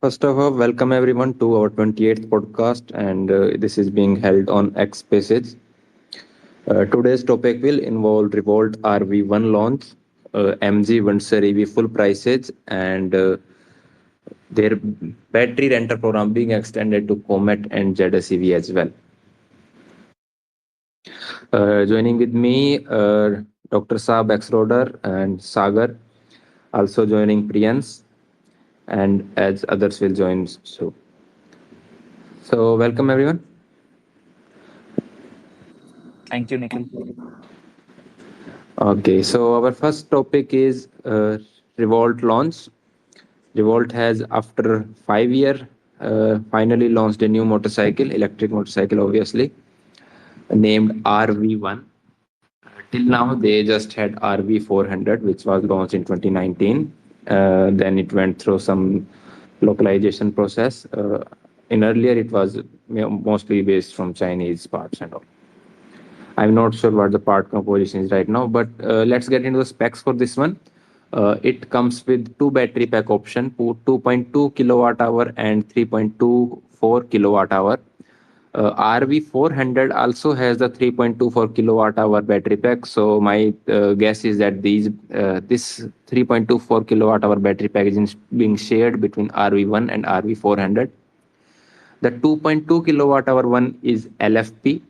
First of all, welcome everyone to our 28th podcast, and this is being held on X Spaces. Today's topic will involve Revolt RV1 launch, MG Windsor EV full prices, and their battery rental program being extended to Comet and ZS EV as well. Joining with me, Dr. Saab Ex-Roader and Sagar, also joining Priyans, and as others will join. So welcome everyone. Thank you, Nikhil. Okay, so our first topic is Revolt launch. Revolt has, after 5 years, finally launched a new motorcycle, electric motorcycle, obviously, named RV1. Till now, they just had RV400, which was launched in 2019. Then it went through some localization process. In earlier, it was mostly based from Chinese parts and all. I'm not sure what the part composition is right now, but let's get into the specs for this one. It comes with two battery pack option, 2.2 kilowatt hour and 3.24 kilowatt hour. RV400 also has the 3.24 kilowatt hour battery pack. So my guess is that this 3.24 kilowatt hour battery pack is being shared between RV1 and RV400. The 2.2 kilowatt hour one is LFP,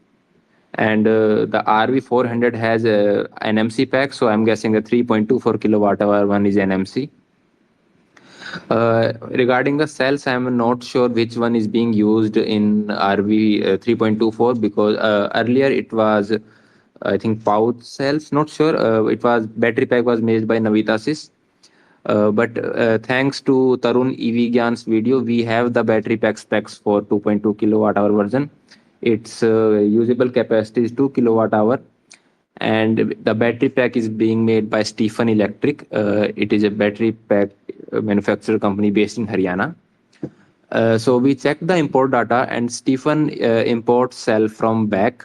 and the RV400 has an MC pack, so I'm guessing the 3.24 kilowatt hour one is NMC. Regarding the cells, I'm not sure which one is being used in RV 3.24 because earlier it was, I think, pouch cells. Not sure. It was battery pack was made by Navitasys. But thanks to Tarun EV Gyan's video, we have the battery pack specs for 2.2 kilowatt hour version. Its usable capacity is 2 kilowatt hour, and the battery pack is being made by Stephen Electric. It is a battery pack manufacturer company based in Haryana. So we checked the import data, and Stephen imports cell from BAK.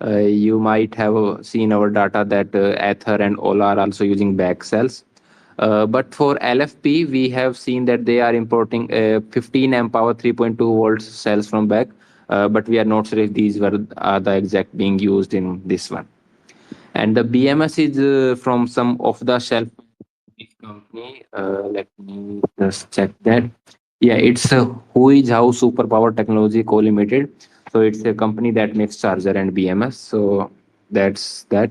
You might have seen our data that Ather and Ola are also using BAK cells. But for LFP, we have seen that they are importing 15 amp hour 3.2 volts cells from back, but we are not sure if these are the exact being used in this one. And the BMS is from some off the shelf company. Let me just check that. Yeah, it's Who is How Superpower Technology Co Limited. So it's a company that makes charger and BMS. So that's that.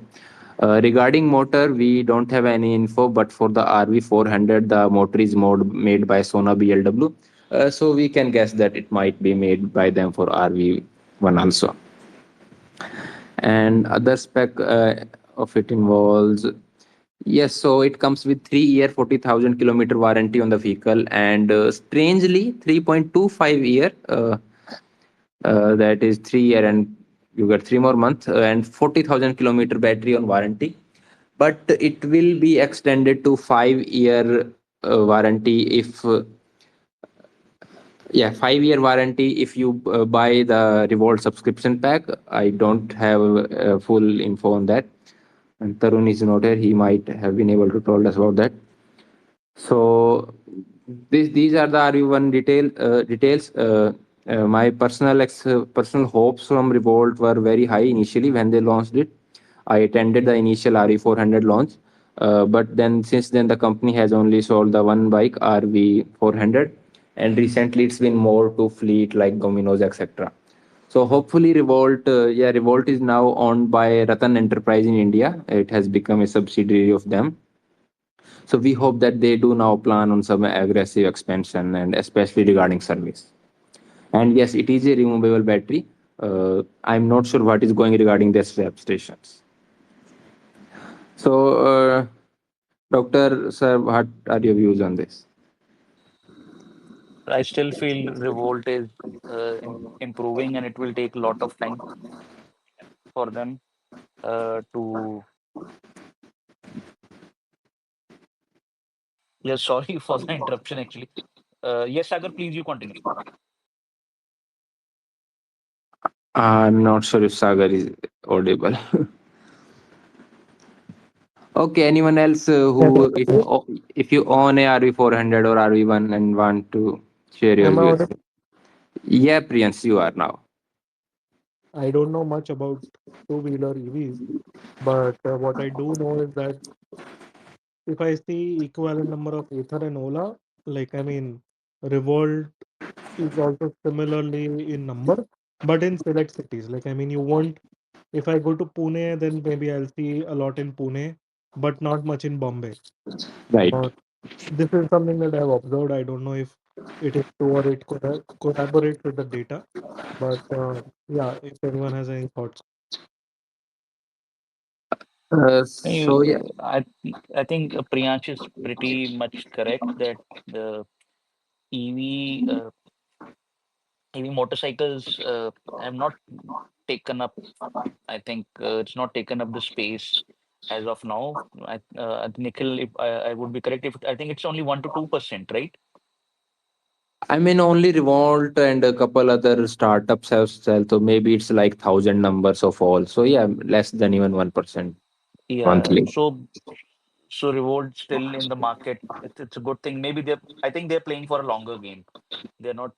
Regarding motor, we don't have any info, but for the RV400, the motor is made by Sona BLW. So we can guess that it might be made by them for RV1 also. And other spec of it involves, yes, so it comes with 3 year, 40,000 kilometer warranty on the vehicle, and strangely, 3.25 year. That is 3 year, and you get 3 more months, and 40,000 kilometer battery on warranty. But it will be extended to 5 year warranty if, yeah, 5 year warranty if you buy the Revolt subscription pack. I don't have full info on that. And Tarun is not here. He might have been able to tell us about that. So these are the RV1 details. My personal hopes from Revolt were very high initially when they launched it. I attended the initial RV400 launch, but then since then the company has only sold the one bike RV400, and recently it's been more to fleet like Domino's, etc. So hopefully Revolt is now owned by Ratan Enterprise in India. It has become a subsidiary of them. So we hope that they do now plan on some aggressive expansion, and especially regarding service. And yes, it is a removable battery. I'm not sure what is going regarding their swap stations. So, Doctor Sir, what are your views on this? I still feel Revolt is improving, and it will take a lot of time for them to. Yes, sorry for the interruption. Actually, yes, Sagar, please you continue. I'm not sure if Sagar is audible. Okay, anyone else who, if you own a RV400 or RV1 and want to share your Am I views? audible? Yeah, Priyans, you are now. I don't know much about two-wheeler EVs, but what I do know is that if I see equivalent number of Ather and Ola, like I mean, Revolt is also similarly in number, but in select cities. Like I mean, you won't. If I go to Pune, then maybe I'll see a lot in Pune, but not much in Bombay. Right. Uh, this is something that I've observed. I don't know if it is true or it collaborates with the data, but yeah, if anyone has any thoughts. So yeah, I think Priyansh is pretty much correct that the EV EV motorcycles have not taken up. I think it's not taken up the space as of now. Nikhil, if I would be correct, if I think it's only 1 to 2%, right? I mean only Revolt and a couple other startups have sell, so maybe it's like thousand numbers of all. So yeah, less than even 1% Yeah. monthly. So Revolt still in the market. It's a good thing. Maybe I think they're playing for a longer game. They're not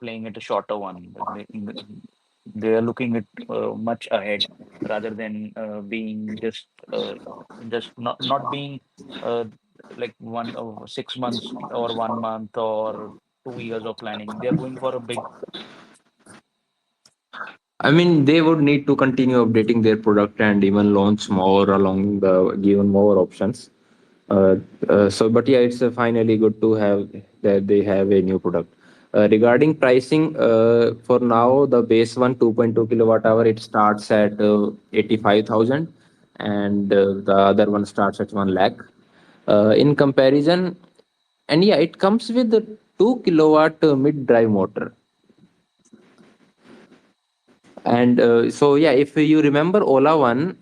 playing it a shorter one. They are looking at much ahead rather than being just not being uh, like 6 months or 1 month or 2 years of planning. They're going for a big. I mean, they would need to continue updating their product and even launch more along the given more options. Uh, but yeah, it's finally good to have that they have a new product. Regarding pricing, for now, the base one 2.2 kilowatt hour it starts at 85,000, and the other one starts at 1 lakh. In comparison, and yeah, it comes with the 2 kilowatt mid drive motor. And so yeah, if you remember Ola one,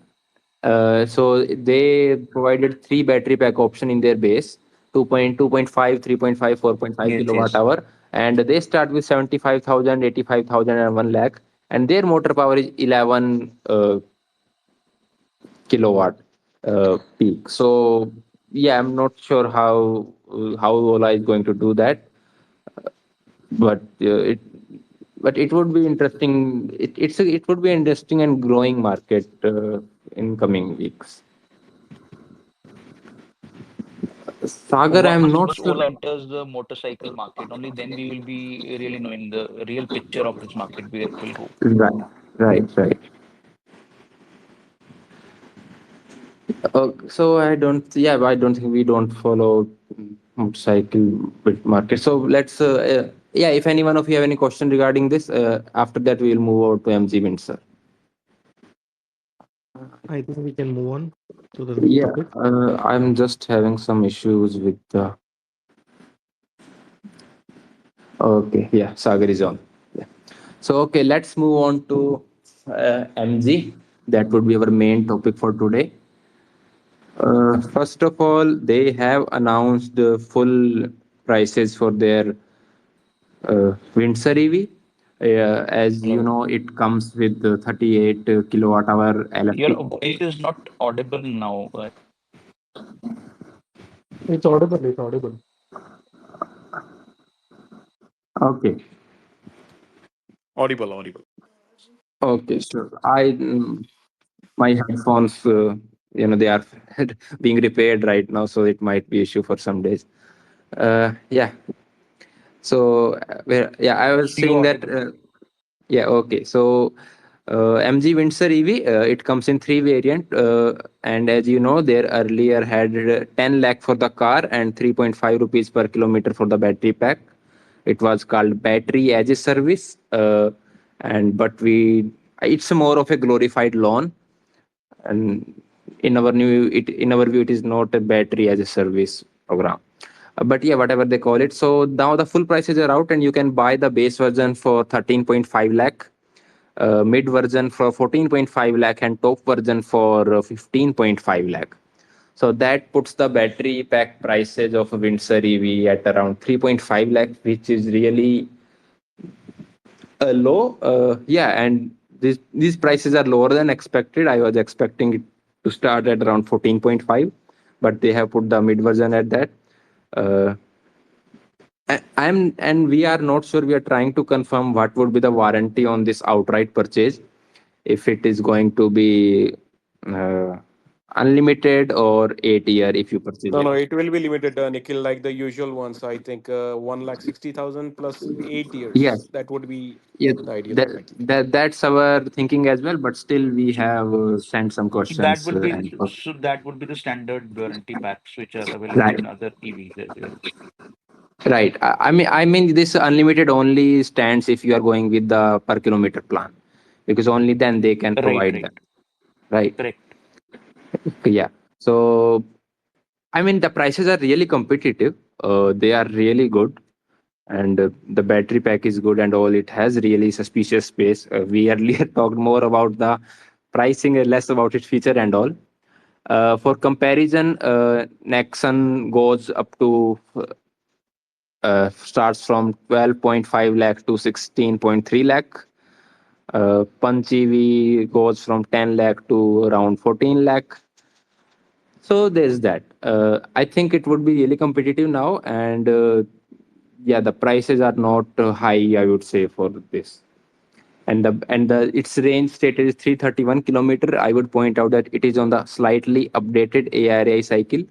so they provided three battery pack option in their base: 2.2.5, 3.5, 4.5 Yes, kilowatt yes, hour, and they start with 75,000, 85,000, and 1 lakh, and their motor power is 11 kilowatt peak. So yeah, I'm not sure how Ola is going to do that, but it would be interesting. It would be interesting and growing market in coming weeks. Sagar, I'm once not once sure. Ola enters the motorcycle market, only then we will be really knowing the real picture of this market where it will go. Right, right. So I don't. Yeah, I don't think we don't follow motorcycle bit market. So let's. Yeah, if any one of you have any question regarding this, after that we will move over to MG Windsor. I think we can move on to the next Yeah, topic. I'm just having some issues with the. Okay, yeah, Sagar is on. Yeah. So okay, let's move on to MG. That would be our main topic for today. First of all, they have announced the full prices for their Windsor EV. As you Hello. know, it comes with the 38 kilowatt hour Your LFP. voice is not audible now. It's audible. It's audible. Okay, Audible, audible. okay, sure. My headphones, they are being repaired right now, so it might be issue for some days. Yeah. So, yeah, I was You saying that. audible. Yeah, okay. So, MG Windsor EV, it comes in three variant, and as you know, there earlier had 10 lakh for the car and 3.5 rupees per kilometer for the battery pack. It was called battery as a service, and but we it's more of a glorified loan, and in our view, it is not a battery as a service program. But yeah, whatever they call it. So now the full prices are out, and you can buy the base version for 13.5 lakh, mid version for 14.5 lakh, and top version for 15.5 lakh. So that puts the battery pack prices of a Windsor EV at around 3.5 lakh, which is really low. Yeah, and these prices are lower than expected. I was expecting it to start at around 14.5. but they have put the mid version at that. Uh, and we are not sure. We are trying to confirm what would be the warranty on this outright purchase, if it is going to be uh, unlimited or 8 year if you purchase No, it. it will be limited, Nikhil, like the usual ones. I think 1,60,000 plus 8 years. Yes, That would be yeah, the ideal that, one, I think. that's our thinking as well. But still, we So have sent some that questions would be and so that would be the standard warranty packs which are available right, in other EVs as well. right. I mean, this unlimited only stands if you are going with the per kilometer plan, because only then they can Right, provide right, that. Right. correct. Yeah. So I mean, the prices are really competitive. They are really good, and the battery pack is good and all. It has really suspicious space. We earlier talked more about the pricing and less about its feature and all. For comparison, Nexon goes up to starts from 12.5 lakh to 16.3 lakh. Punch EV goes from 10 lakh to around 14 lakh. So there's that. I think it would be really competitive now, and yeah, the prices are not high, I would say, for this. And the its range stated is 331 kilometer. I would point out that it is on the slightly updated ARI cycle,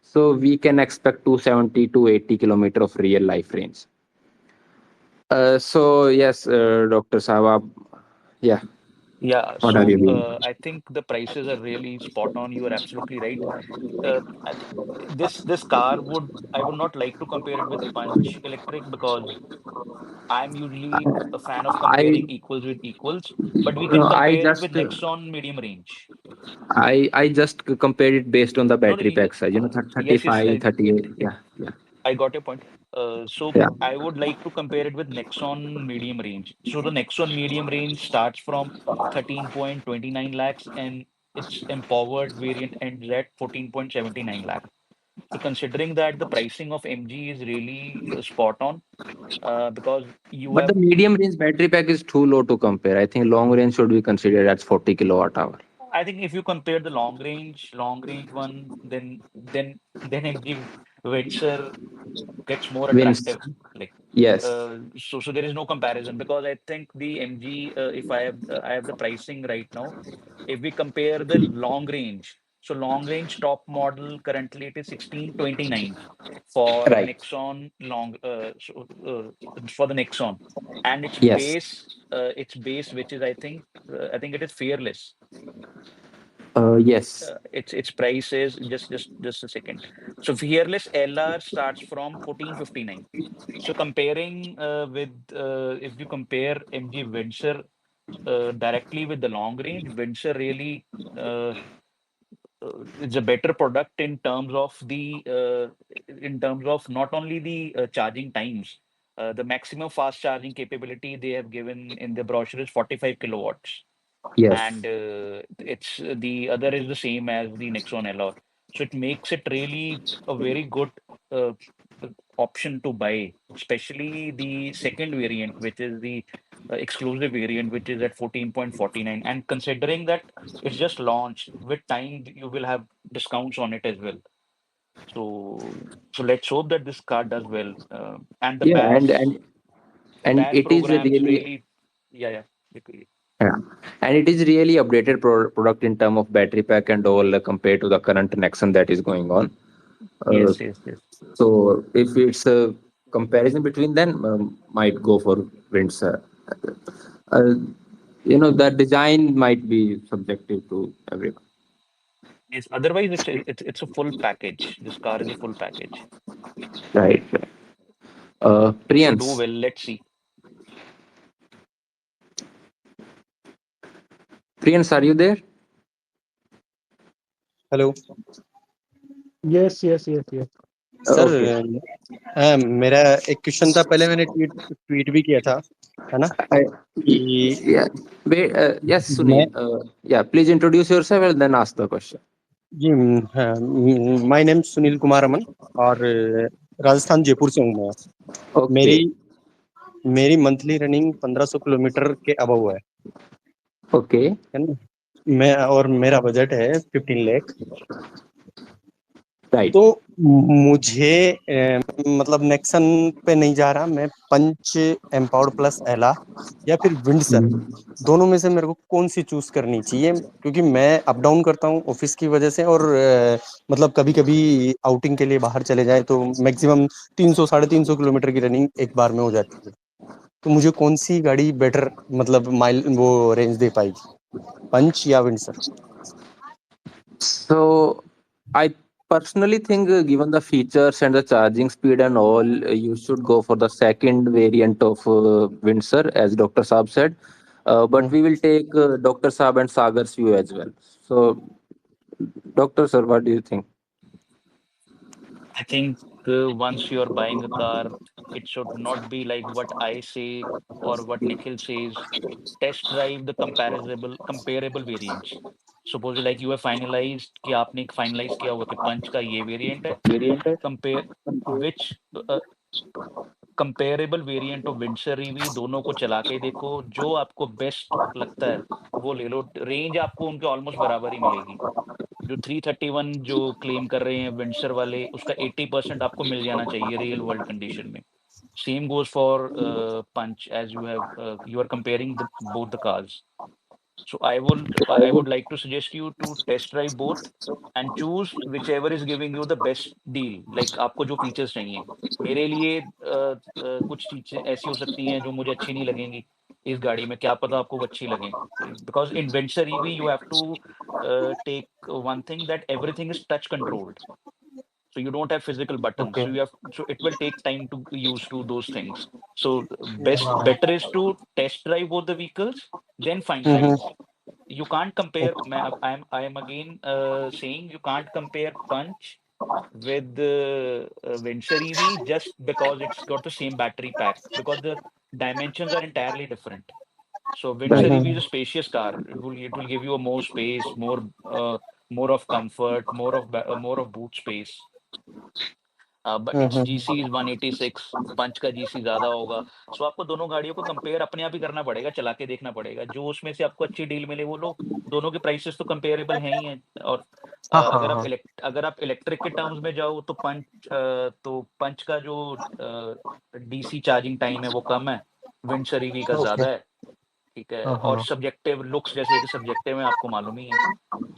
so we can expect 270 to 80 kilometer of real life range. So yes, Dr. Sawab, yeah, Yeah, what are so you doing? I think the prices are really spot on. You are absolutely right. I think this car would I would not like to compare it with Punch Electric because I'm usually a fan of I comparing equals with equals, but we can I compare it with just Nexon medium range. I just compared it based on the No, no, battery pack size, yes, yes, 35, 38. it Yeah, yeah, I got your point. So yeah. I would like to compare it with Nexon medium range. So the Nexon medium range starts from 13.29 lakhs and its empowered variant ends at 14.79 lakh. So considering that the pricing of MG is really spot on, because you But the have medium range battery pack is too low to compare. I think long range should be considered as 40 kilowatt hour. I think if you compare the long range one, then MG Windsor gets more Wins. attractive. Like, Yes. so there is no comparison because I think the MG, if I have the pricing right now, if we compare the long range, so long range top model currently it is 1629 for Right. Nexon for the Nexon, and Yes. its base which is I think it is Fearless. Yes. Its price is just a second. So Fearless LR starts from 1459. So comparing with if you compare MG Windsor directly with the long range, Windsor really it's a better product in terms of not only the charging times, the maximum fast charging capability they have given in the brochure is 45 kilowatts, Yes. and it's the other is the same as the Nexon LR. So it makes it really a very good uh, option to buy, especially the second variant, which is the exclusive variant, which is at 14.49. And considering that it's just launched, with time you will have discounts on it as well. So let's hope that this car does well. And Yeah, and BAS it is a programs really, really, yeah, yeah. yeah, and it is really updated product in term of battery pack and all, compared to the current Nexon that is going on. Uh, Yes, yes, yes. so if it's a comparison between them, might go for Windsor. Uh, the design might be subjective to everyone. Yes, otherwise it's a full package. This car is a full package. Right. Right. It should do Priyans, well. Let's see. Priyans, are you there? Hello Yes, yes, yes, yes. Sir Okay. मेरा एक question था पहले मैंने tweet tweet भी किया था है ना I, कि yeah. Wait. Yes, मैं Sunil. Yeah. Please introduce yourself and then ask the question. जी माय नेम सुनील कुमार अमन और राजस्थान जयपुर से हूँ मैं मेरी Okay. मेरी मंथली रनिंग 1500 किलोमीटर के अबव Okay. है ना मैं और मेरा बजट है 15 लाख Right. तो मुझे मतलब नेक्सन पे नहीं जा रहा, मैं पंच एम्पावर्ड प्लस एला या फिर विंडसर, दोनों में से मेरे को कौन सी चूज करनी चाहिए? क्योंकि मैं अप डाउन करता हूँ ऑफिस की वजह से, और मतलब कभी कभी आउटिंग के लिए बाहर चले जाए तो मैक्सिमम 300 350 किलोमीटर की रनिंग एक बार में हो जाती है। तो मुझे कौन सी गाड़ी बेटर मतलब माइल वो रेंज दे पाएगी, पंच या Windsor? So I personally think, given the features and the charging speed and all, you should go for the second variant of Windsor, as Dr. Saab said. But we will take Dr. Saab and Sagar's view as well. So, Dr. Sir, what do you think? I think once you are buying a car, it should not be like what I say or what Nikhil says. Test drive the comparable variants. Suppose like you have finalized कि आपने finalize किया हुआ कि पंच का ये variant है, compare which comparable variant of Windsor EV, दोनों को चला के देखो, जो आपको बेस्ट लगता है वो ले लो। रेंज आपको उनके ऑलमोस्ट बराबर ही मिलेगी। जो 331 जो क्लेम कर रहे हैं विंडसर वाले, उसका 80% आपको मिल जाना चाहिए रियल वर्ल्ड कंडीशन में। Same goes for Punch, as you are comparing the both the cars. So I would like to suggest you to test drive both and choose whichever is giving you the best deal. Like आपको जो features चाहिए। मेरे लिए कुछ चीजें ऐसी हो सकती हैं जो मुझे अच्छी नहीं लगेंगी इस गाड़ी में, क्या पता आपको वो अच्छी लगें। Because in Venture EV you have to take one thing that everything is touch controlled, so you don't have physical buttons, okay. so it will take time to use to those things. So better is to test drive both the vehicles, then finalize. You can't compare. I am again saying you can't compare Punch with Windsor EV just because it's got the same battery pack, because the dimensions are entirely different. So Windsor Right. EV is a spacious car. It will give you a more space, more of comfort, more of boot space. But it's GC is 186, पंच का GC ज्यादा होगा। सो आपको दोनों गाड़ियों को compare अपने आप ही करना पड़ेगा, चला के देखना पड़ेगा, जो उसमें से आपको अच्छी डील मिले वो लो। दोनों के प्राइसेस तो कंपेरेबल हैं ही हैं। और हाँ हाँ अगर हाँ। अगर आप इलेक्ट्रिक के टर्म्स में जाओ तो पंच का जो डीसी चार्जिंग टाइम है वो कम है, विंडसर ईवी का ओके। ज्यादा है। ठीक है, हाँ और हाँ। सब्जेक्टिव लुक्स, जैसे कि सब्जेक्टिव में आपको मालूम ही है।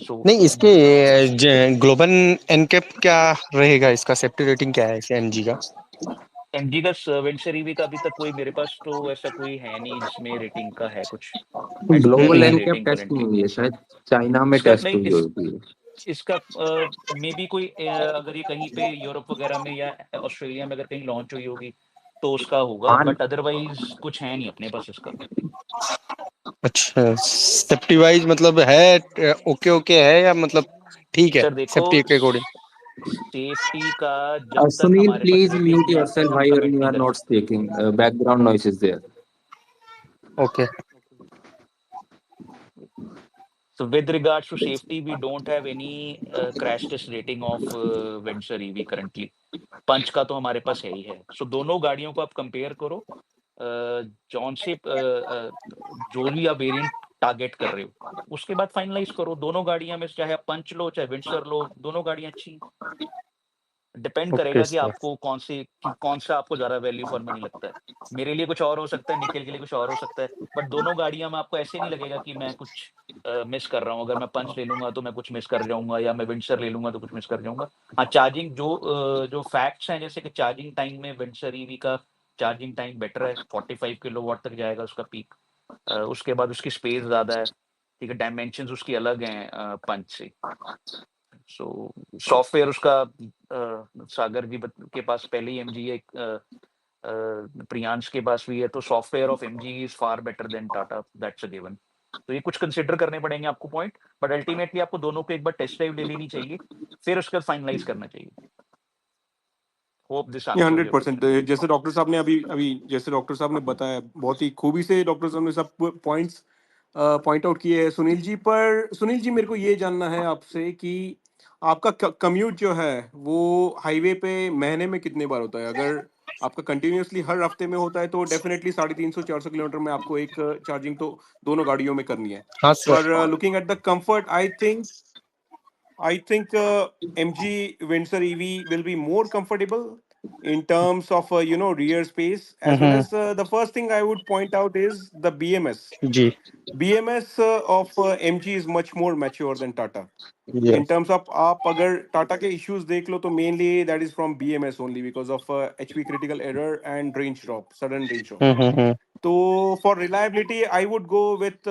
सो नहीं, इसके ग्लोबल एनकेप क्या रहेगा, इसका सेफ्टी रेटिंग क्या है इसे एमजी का? एमजी का विंडसर ईवी का अभी तक कोई मेरे पास तो ऐसा कोई है नहीं जिसमें रेटिंग का है कुछ। I don't have global any NCAP rating test नहीं करेंटली। हुई है शायद, चाइना में इसका टेस्ट नहीं, हुई होगी। इसका मे बी कोई अगर ये कहीं पे यूरोप वगैरह में या ऑस्ट्रेलिया में अगर कहीं लॉन्च हुई होगी तो उसका होगा, हाँ। बट अदरवाइज कुछ है नहीं अपने पास इसका। अच्छा, सेफ्टी वाइज मतलब है ओके ओके है, या मतलब ठीक है सर देखो, सेफ्टी के अकॉर्डिंग? सेफ्टी का जब तक Sunil, हमारे पास please रेटिंग mute नहीं है yourself हम while कमिट you नहीं are कर not सकते। speaking. Background noise is there. Okay. So with regards to safety, we don't have any crash test rating of Windsor EV currently. पंच का तो हमारे पास है ही है। सो दोनों गाड़ियों को आप कंपेयर करो, जौन से जो भी आप वेरिएंट टारगेट कर रहे हो, उसके बाद फाइनलाइज करो। दोनों गाड़ियां में से चाहे आप पंच लो चाहे विंडसर लो, दोनों गाड़ियां अच्छी। डिपेंड ओके करेगा कि सर। आपको कौन सा आपको ज़्यादा वैल्यू फॉर मनी लगता है। मेरे लिए कुछ और हो सकता है, निखिल के लिए कुछ और हो सकता है, बट दोनों गाड़ियाँ में आपको ऐसे नहीं लगेगा कि मैं कुछ मिस कर रहा हूँ। अगर मैं पंच ले लूँगा तो मैं कुछ मिस कर जाऊँगा, या मैं विंडसर ले लूँगा तो कुछ मिस कर जाऊँगा। हाँ, चार्जिंग जो फैक्ट्स हैं, जैसे कि चार्जिंग टाइम में विंडसर ईवी का चार्जिंग टाइम बेटर है, 45 किलोवाट तक जाएगा उसका पीक। उसके बाद उसकी स्पेस ज़्यादा है, ठीक है, डायमेंशंस उसकी अलग हैं पंच से। सो सॉफ्टवेयर उसका सागर जी के पास पहले ही एमजी है, प्रियांश के पास भी है, तो software of MG is far better than Tata, that's a given. तो ये कुछ कंसिडर करने पड़ेंगे आपको पॉइंट, बट अल्टीमेटली आपको दोनों को एक बार टेस्ट ड्राइव ले लेनी चाहिए, फिर उसके बाद फाइनलाइज करना चाहिए। होप दिस ये आंसर्स योर 100%, क्वेश्चन। जैसे डॉक्टर साहब ने अभी अभी जैसे डॉक्टर साहब ने बताया, बहुत ही खूबी से डॉक्टर साहब ने सब पॉइंट्स पॉइंट आउट किए हैं सुनील जी। पर सुनील जी, मेरे को ये जानना है आपसे कि आपका कम्यूट जो है वो हाईवे पे महीने में कितने बार होता है? अगर आपका कंटिन्यूअसली हर हफ्ते में होता है तो डेफिनेटली 350-400 किलोमीटर में आपको एक चार्जिंग तो दोनों गाड़ियों में करनी है। हाँ सर। पर looking at the comfort, I think I think MG Windsor EV will be more comfortable in terms of rear space, as well hmm, as the first thing I would point out is the BMS. जी, BMS of MG is much more mature than Tata. In yes, terms of आप अगर टाटा के issues देख लो तो mainly that is from BMS only because of HP critical error and range drop, sudden range drop. Hmm, So for reliability, I would go with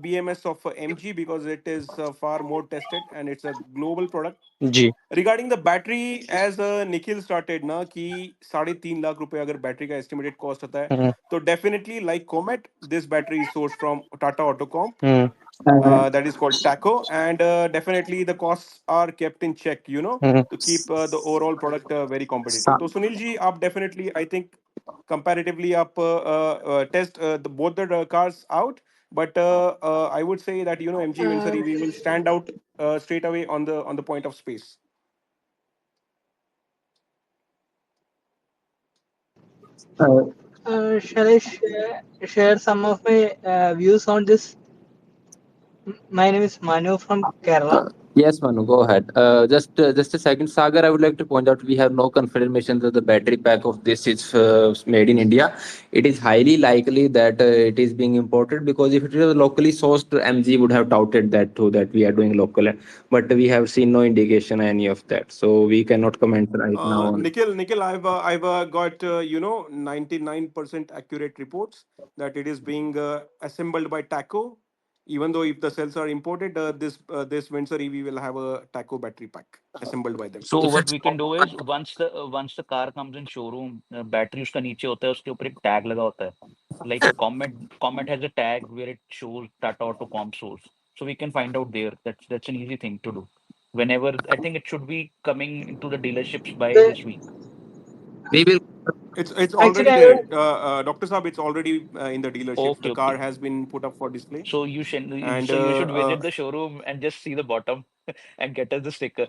BMS of MG because it is far more tested and it's a global product. Ji, Regarding the battery, as Nikhil started ना कि 3.5 लाख रुपए अगर battery का estimated cost होता है हम्म, तो definitely like Comet, this battery is sourced from Tata Autocom, hmm, that is called TACO, and definitely the costs are kept in check, hmm, to keep the overall product very competitive. Sa- So Sunil ji, आप definitely I think comparatively आप test both the cars out, but I would say that MG Windsor Uh, EV will stand out straight away on the point of space. uh, shall I share some of my views on this? My name is Manu from Kerala. Yes, Manu, go ahead. Just a second, Sagar. I would like to point out we have no confirmation that the battery pack of this is made in India. It is highly likely that it is being imported because if it is locally sourced, MG would have touted that too that we are doing local, but we have seen no indication any of that. So we cannot comment right now on. Nikhil, I've got 99% accurate reports that it is being assembled by TACO. Even though if the cells are imported, this Windsor EV will have a TACO battery pack assembled by them. So If what it's we can do is once the car comes in showroom, battery उसका नीचे होता है, उसके ऊपर एक tag लगा होता है. Like Comet has a tag where it shows Tata Autocom source. So we can find out there. That's an easy thing to do. Whenever I think it should be coming into the dealerships by The, this week. we will It's actually, already I there, would, Doctor Saab. It's already in the dealerships. Okay, The car okay. has been put up for display, So you should and visit the showroom and just see the bottom and get us the sticker.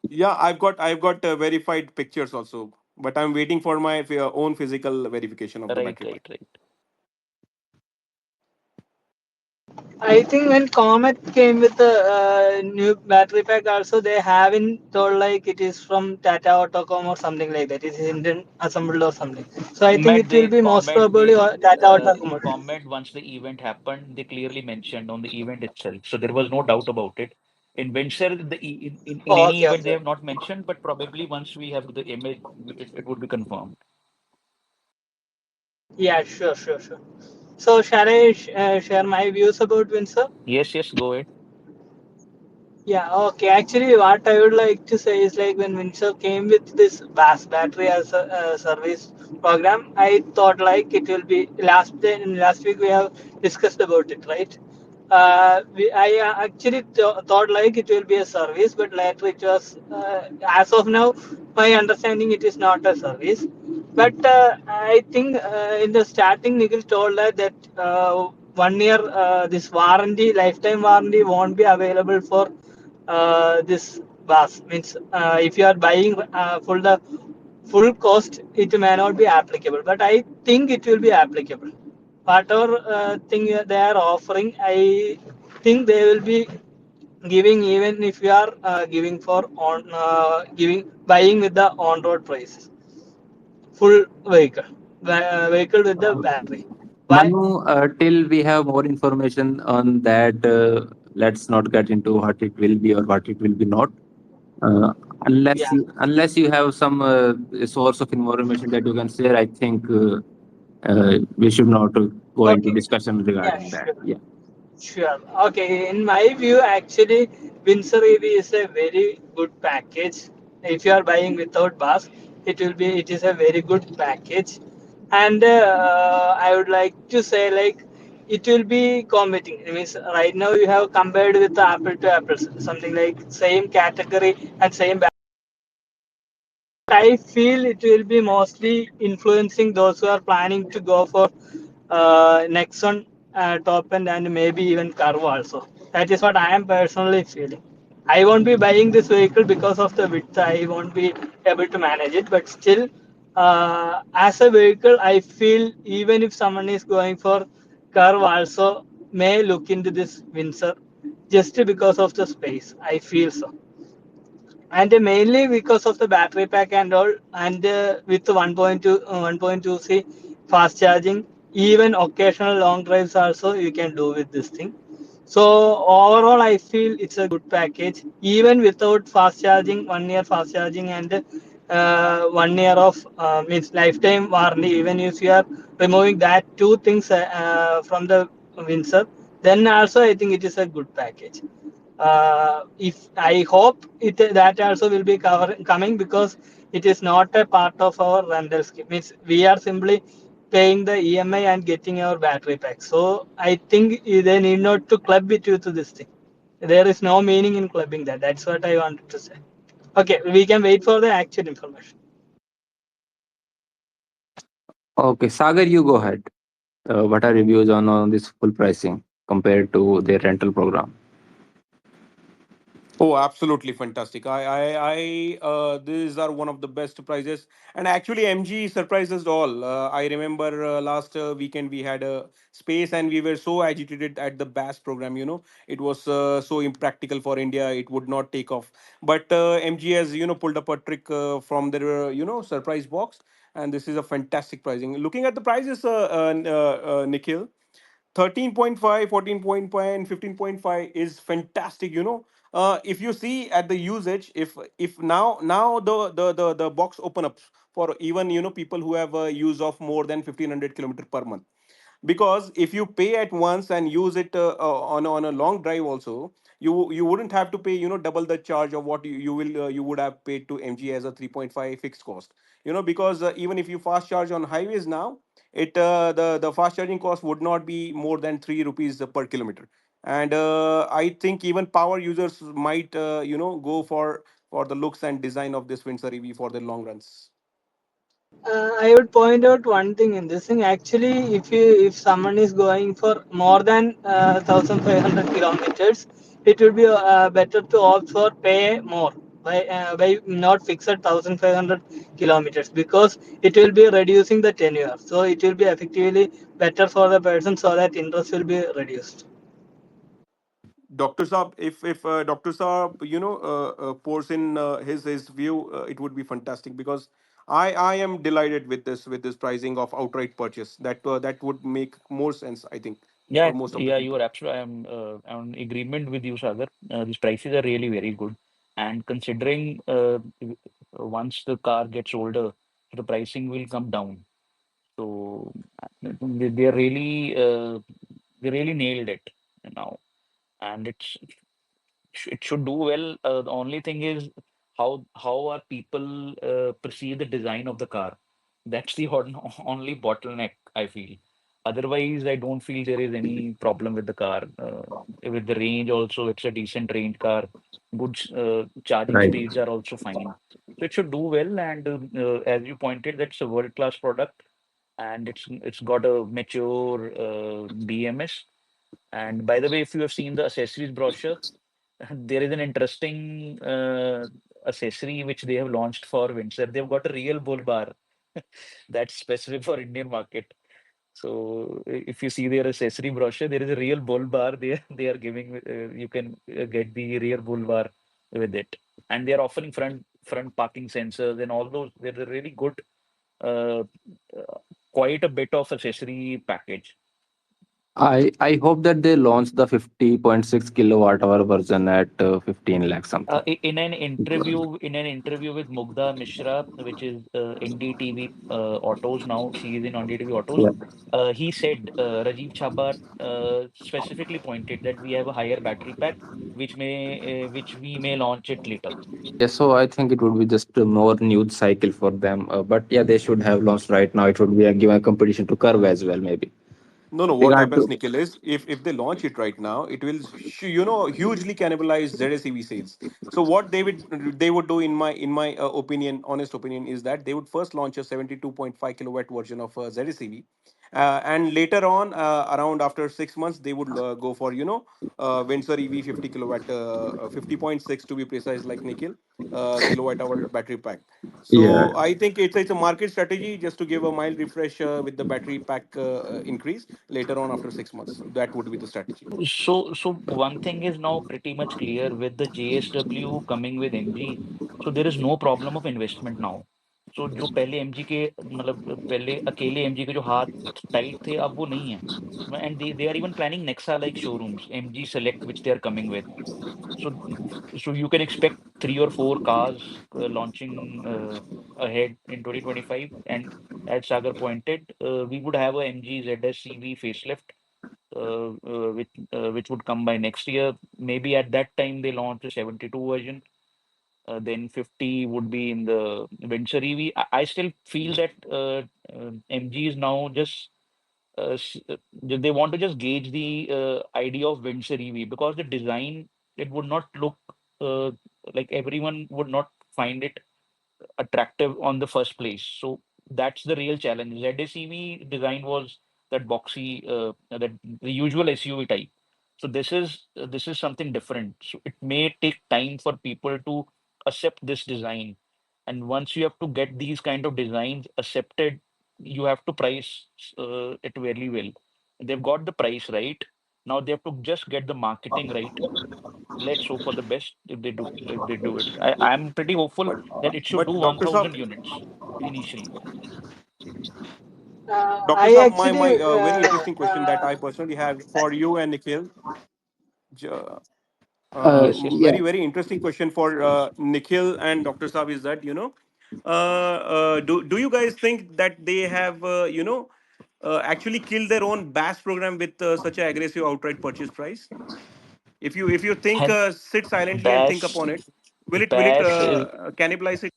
yeah, I've got verified pictures also. But I'm waiting for my own physical verification of the Right, battery pack. right, right. I think when Comet came with the new battery pack, also they haven't told like it is from Tata Autocom or something like that. It is Indian assembled or something. So I think Met it will they be most comment probably they Tata Autocom. comment once the event happened, they clearly mentioned on the event itself. So there was no doubt about it. In Windsor, in Oh, any okay, event they okay. have not mentioned, but probably once we have the image, it would be confirmed. Yeah, sure, sure, sure. So shall I share my views about Windsor? Yes, yes, go ahead. Yeah, okay. Actually, what I would like to say is like when Windsor came with this BAS battery as a service program, I thought like it will be last day, in last week we have discussed about it, right? I actually thought like it will be a service, but later it was as of now, my understanding it is not a service. But I think in the starting, Nikhil told us that 1 year this warranty, lifetime warranty, won't be available for this bus. Means if you are buying full the full cost, it may not be applicable. But I think it will be applicable. Whatever thing they are offering, I think they will be giving even if you are giving for on giving buying with the on road price full vehicle vehicle with the battery. Why? Manu, till we have more information on that, let's not get into what it will be or what it will be not. Uh, Yeah. unless you have some source of information that you can share, I think we should not go into Okay. discussion Yeah. regarding that. Sure. Yeah. Sure. Okay. In my view, actually, Windsor EV is a very good package. If you are buying without bus, it will be. It is a very good package, and I would like to say like it will be competing. It means right now you have compared with the apple to apples, something like same category and same. I feel it will be mostly influencing those who are planning to go for Nexon top end and maybe even Curve also. That is what I am personally feeling. I won't be buying this vehicle because of the width. I won't be able to manage it, but still, as a vehicle, I feel even if someone is going for Curve also may look into this Windsor just because of the space. I feel so, and mainly because of the battery pack and all, and with 1.2 fast charging, even occasional long drives also you can do with this thing. So overall I feel it's a good package even without fast charging, 1 year fast charging, and 1 year of means lifetime warranty. Even if you are removing that two things from the Windsor, then also I think it is a good package. If I hope it that also will be coming, because it is not a part of our rental scheme. Means we are simply paying the EMI and getting our battery pack. So I think they need not to club it with this thing. There is no meaning in clubbing that. That's what I wanted to say. Okay, we can wait for the actual information. Okay, Sagar, you go ahead. What are reviews on this full pricing compared to their rental program? Oh, absolutely fantastic. These are one of the best prices. And actually, MG surprised us all. I remember last weekend we had a space and we were so agitated at the BAS program. It was so impractical for India. It would not take off. But MG has, pulled up a trick from their, surprise box. And this is a fantastic pricing. Looking at the prices, Nikhil, 13.5, 14.5, 15.5 is fantastic. If you see at the usage, if now the box open up for even people who have a use of more than 1500 kilometer per month, because if you pay at once and use it on a long drive also, you wouldn't have to pay double the charge of what you would have paid to MG as a 3.5 fixed cost. Because even if you fast charge on highways now, the fast charging cost would not be more than 3 rupees per kilometer. And I think even power users might go for the looks and design of this Windsor EV for the long runs. I would point out one thing in this thing. Actually, if someone is going for more than 1,500 kilometers, it would be better to opt for pay more by not fixed 1,500 kilometers, because it will be reducing the tenure. So it will be effectively better for the person, so that interest will be reduced. Dr. Saab, if Dr. Saab, pours in his view, it would be fantastic, because I am delighted with this pricing of outright purchase. That would make more sense, I think, Yeah, for most of the yeah, you people. are absolutely. I'm in agreement with you, Sagar. These prices are really very good, and considering once the car gets older, the pricing will come down. So they really they really nailed it now, and it should do well. The only thing is how are people perceive the design of the car? That's the only bottleneck I feel. Otherwise, I don't feel there is any problem with the car. With the range also, it's a decent range car. Good charging Right. speeds are also fine. So it should do well. And as you pointed, that's a world-class product, and it's got a mature BMS. And by the way, if you have seen the accessories brochure, there is an interesting accessory which they have launched for Windsor. They've got a real bull bar that's specific for Indian market. So if you see their accessory brochure, there is a real bull bar there. They are giving you can get the rear bull bar with it, and they are offering front parking sensors and all those. They're a really good, uh, quite a bit of accessory package. I hope that they launch the 50.6 kilowatt hour version at 15 lakh something. In an interview with Mugdha Mishra, which is NDTV Autos now, she is in NDTV Autos. Yeah. He said Rajiv Chhabra specifically pointed that we have a higher battery pack, which we may launch it later. Yeah, so I think it would be just a more news cycle for them. But yeah, they should have launched right now. It would be a given a competition to Curve as well, maybe. No, no. We What got happens, to. Nikhil, is if they launch it right now, it will hugely cannibalize ZSEV sales. So what they would do, in my opinion, honest opinion, is that they would first launch a 72.5 kilowatt version of ZSEV, and later on, around after 6 months, they would go for Windsor EV 50 kilowatt, 50.6 to be precise, like Nikhil, kilowatt hour battery pack. Yeah. So I think it's a market strategy just to give a mild refresh with the battery pack increase later on after 6 months. That would be the strategy. So one thing is now pretty much clear with the JSW coming with MG. So there is no problem of investment now. So जो पहले MG के मतलब पहले अकेले MG के जो हाथ tight थे अब वो नहीं है. And they are even planning Nexa like showrooms, MG Select, which they are coming with. So so you can expect 3 or 4 cars launching ahead in 2025. And as Sagar pointed, we would have a MG ZS CV facelift which would come by next year. Maybe at that time they launch a 72 version. Then 50 would be in the Windsor EV. I still feel that MG is now just they want to just gauge the idea of Windsor EV because the design it would not look like everyone would not find it attractive on the first place. So that's the real challenge. ZSEV design was that boxy, that the usual SUV type. So this is something different. So it may take time for people to accept this design. And once you have to get these kind of designs accepted, you have to price it very well. They've got the price right. Now they have to just get the marketing right. Let's hope for the best if they do it. I'm pretty hopeful But that it should do but Doctor Saab, 1,000 units initially. Doctor I Saab, my actually, very interesting question that I personally have for you and Nikhil. J- Yes, yes. Yeah. Very very interesting question for Nikhil and Doctor Saab is that do you guys think that they have actually killed their own BAS program with such an aggressive outright purchase price? If you think Has sit silently and think Bash upon it, will it Bash is cannibalize it?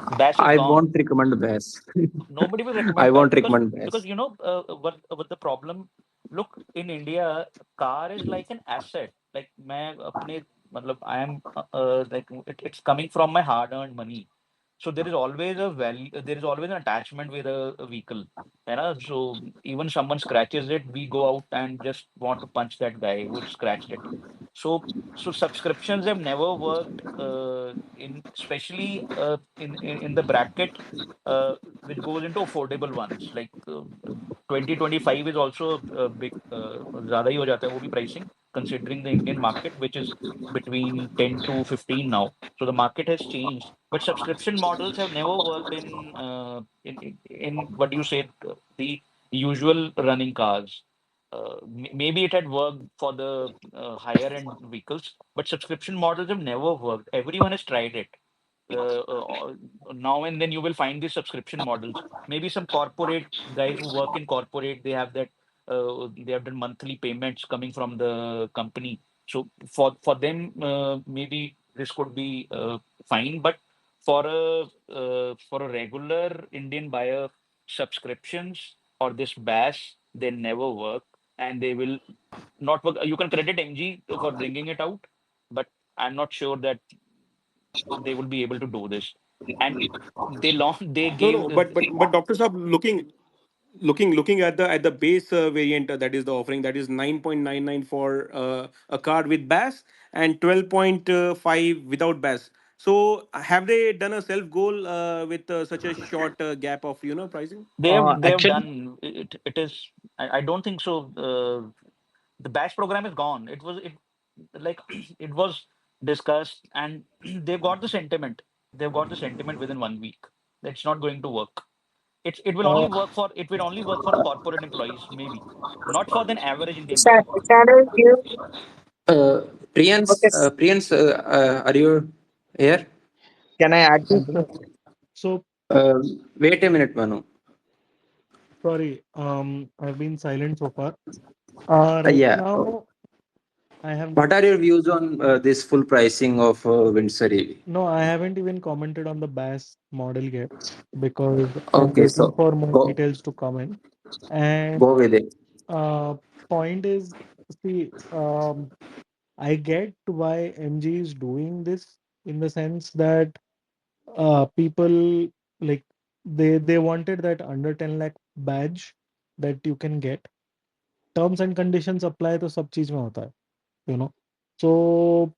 Bash is I gone. won't recommend BAS. Nobody will I recommend Bash won't recommend because BAS. you know what the problem. Look, in India, car is like an asset. Like मैं अपने मतलब I am like it's coming from my hard-earned money. So there is always a value. There is always an attachment with a vehicle. You know, so even someone scratches it, we go out and just want to punch that guy who scratched it. So subscriptions have never worked in especially in the bracket which goes into affordable ones like 2025 is also a big ज़्यादा ही हो जाता है वो भी pricing considering the Indian market which is between 10 to 15 now. So the market has changed, but subscription models have never worked in what do you say the usual running cars. Maybe it had worked for the higher end vehicles, but subscription models have never worked. Everyone has tried it. Now and then you will find these subscription models. Maybe some corporate guys who work in corporate, they have that they have done monthly payments coming from the company. So for them, maybe this could be fine. But for a regular Indian buyer, subscriptions or this BAS, they never work, and they will not work. You can credit MG for bringing it out, but I'm not sure that they will be able to do this. And they No, gave no, but Doctor Saab, looking at the base variant that is the offering that is 9.99 for a card with BAS and 12.5 without BAS. So have they done a self goal with such a short gap of pricing? they have Actually, done it. It is I don't think so. The batch program is gone. It like it was discussed, and they've got the sentiment. They've got the sentiment within 1 week. It's not going to work. uh, It will only work for the corporate employees, maybe not for the average Indian guy. Channel view. Uh, Okay. Priyans, are you here? Can I add this? Yes, sir. So Wait a minute, Manu. sorry, I've been silent so far. Right Yeah. now, I have What are your views on this full pricing of Windsor EV? no, I haven't even commented on the BAS model yet because I'm Okay, waiting so for more go details to come in. And go with it. uh, point is, see, I get why MG is doing this in the sense that people like they wanted that under 10 lakh badge that you can get. Terms and conditions apply to सब चीज में होता है, you know. So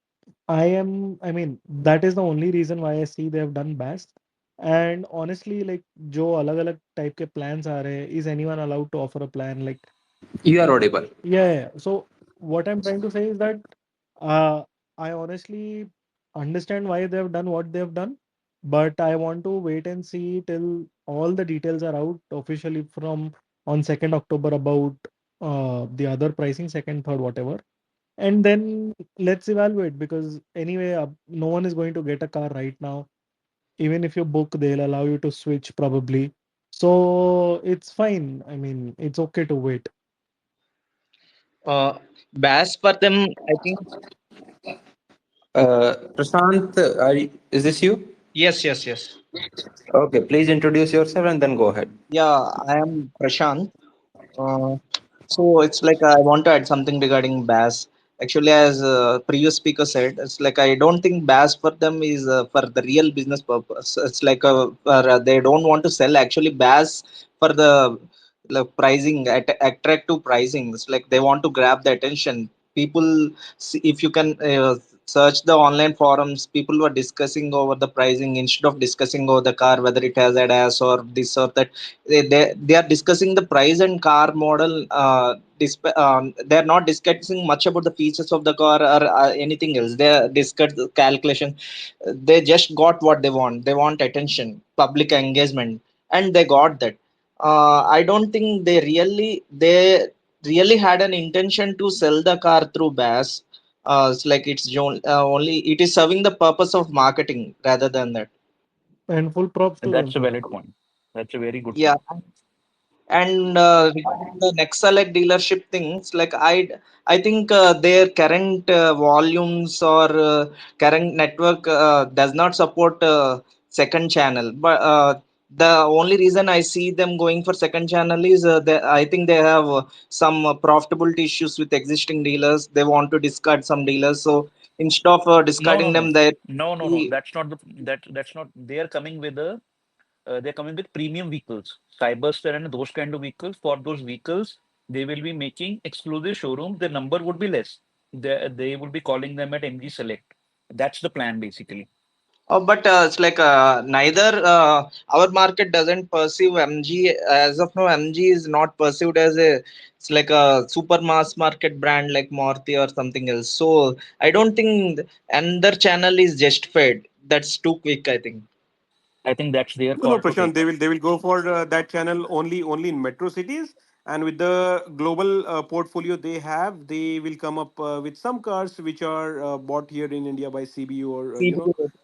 I mean, that is the only reason why I see they have done BAS. And honestly, like जो अलग अलग type के plans आ रहे हैं, is anyone allowed to offer a plan? Like, You are audible. yeah, yeah. So what I'm trying to say is that uh, I honestly understand why they've done what they've done, but I want to wait and see till all the details are out officially from on 2nd October about the other pricing, second, third, whatever. And then let's evaluate, because anyway, no one is going to get a car right now. Even if you book, they'll allow you to switch probably. So it's fine. I mean, it's okay to wait. Bass for them, I think. Prashant, is this you? Yes, yes, yes. Okay, please introduce yourself and then go ahead. Yeah, I am Prashant. Uh, so it's like I want to add something regarding bass. Actually, as previous speaker said, it's like I don't think bass for them is for the real business purpose. It's like they don't want to sell actually bass for the like pricing, attractive pricing. It's like they want to grab the attention. People, see, if you can search the online forums, people were discussing over the pricing instead of discussing over the car, whether it has a dash or this or that. They are discussing the price and car model. They are not discussing much about the features of the car or anything else. They discuss the calculation. They just got what they want. They want attention, public engagement, and they got that. I don't think they really had an intention to sell the car through bass. It's like only it is serving the purpose of marketing rather than that. And full props And to them that's a for valid that. point. That's a very good Yeah. point. And regarding the Nexalec dealership things, like I think their current volumes or current network does not support second channel. But the only reason I see them going for second channel is I think they have some profitability issues with existing dealers. They want to discard some dealers. So instead of No, no, discarding no, them, they no. That's not. They are coming with a. They're coming with premium vehicles, Cyberster and those kind of vehicles. For those vehicles, they will be making exclusive showrooms. The number would be less. They will be calling them at MG Select. That's the plan basically. But it's like neither our market doesn't perceive MG as of now. MG is not perceived as a it's like a super mass market brand like Maruti or something else. So I don't think another channel is just fed. That's too quick, I think. I think that's their No, no, call to Prashant, take. they will go for that channel only in metro cities, and with the global portfolio they have, they will come up with some cars which are bought here in India by CBU or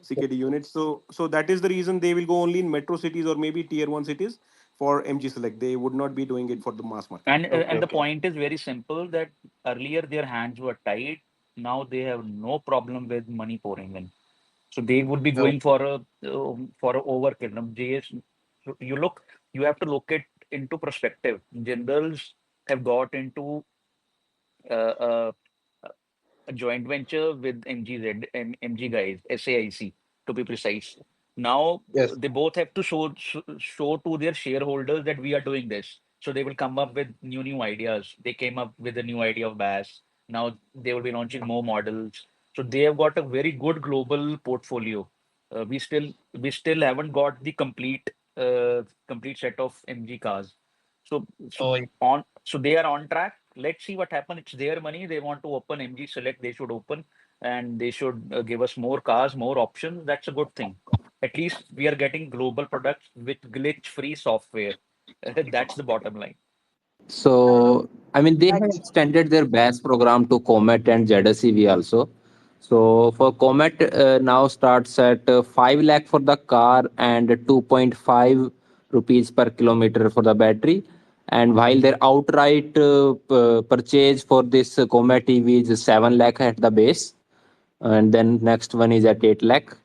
CKD units. So that is the reason they will go only in metro cities or maybe tier one cities for MG Select. They would not be doing it for the mass market. Okay, And the okay. point is very simple that earlier their hands were tied. Now they have no problem with money pouring in. So they would be No. going for a overkill. Now, JS, so you have to look it into perspective. Generals have got into uh, uh, a joint venture with MG guys, SAIC to be precise. Now Yes. they both have to show to their shareholders that we are doing this. So they will come up with new ideas. They came up with a new idea of BAS. Now they will be launching more models. So they have got a very good global portfolio. We still haven't got the complete set of MG cars. So Oh, so they are on track. Let's see what happens. It's their money. They want to open MG Select. They should open, and they should give us more cars, more options. That's a good thing. At least we are getting global products with glitch-free software. That's the bottom line. So, I mean, they have extended their BAS program to Comet and ZSEV also. So, for Comet, now starts at 5 lakh for the car and 2.5 rupees per kilometer for the battery. And while their outright purchase for this Comet EV is 7 lakh at the base, and then next one is at 8 lakh.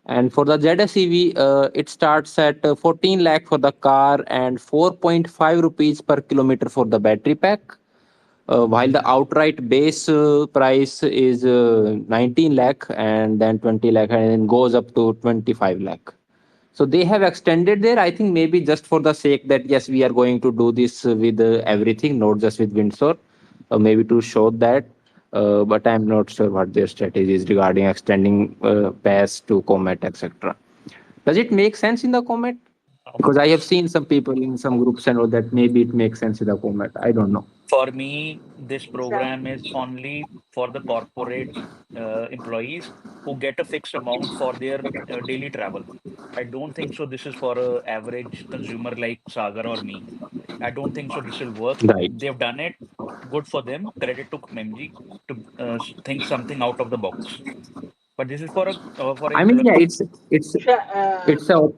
And for the ZSEV, it starts at 14 lakh for the car and 4.5 rupees per kilometer for the battery pack. While the outright base price is 19 lakh and then 20 lakh and then goes up to 25 lakh. So they have extended there. I think maybe just for the sake that yes, we are going to do this with everything, not just with Windsor, maybe to show that. But I'm not sure what their strategy is regarding extending pass to Comet, etc. Does it make sense in the Comet? Because I have seen some people in some groups and all that maybe it makes sense in the Comet. I don't know. For me, this program is only for the corporate employees who get a fixed amount for their daily travel. I don't think so. This is for a average consumer like Sagar or me. I don't think so. This will work. Right. They've done it. Good for them. Credit to MG to think something out of the box. But this is for I mean, employee. yeah, it's a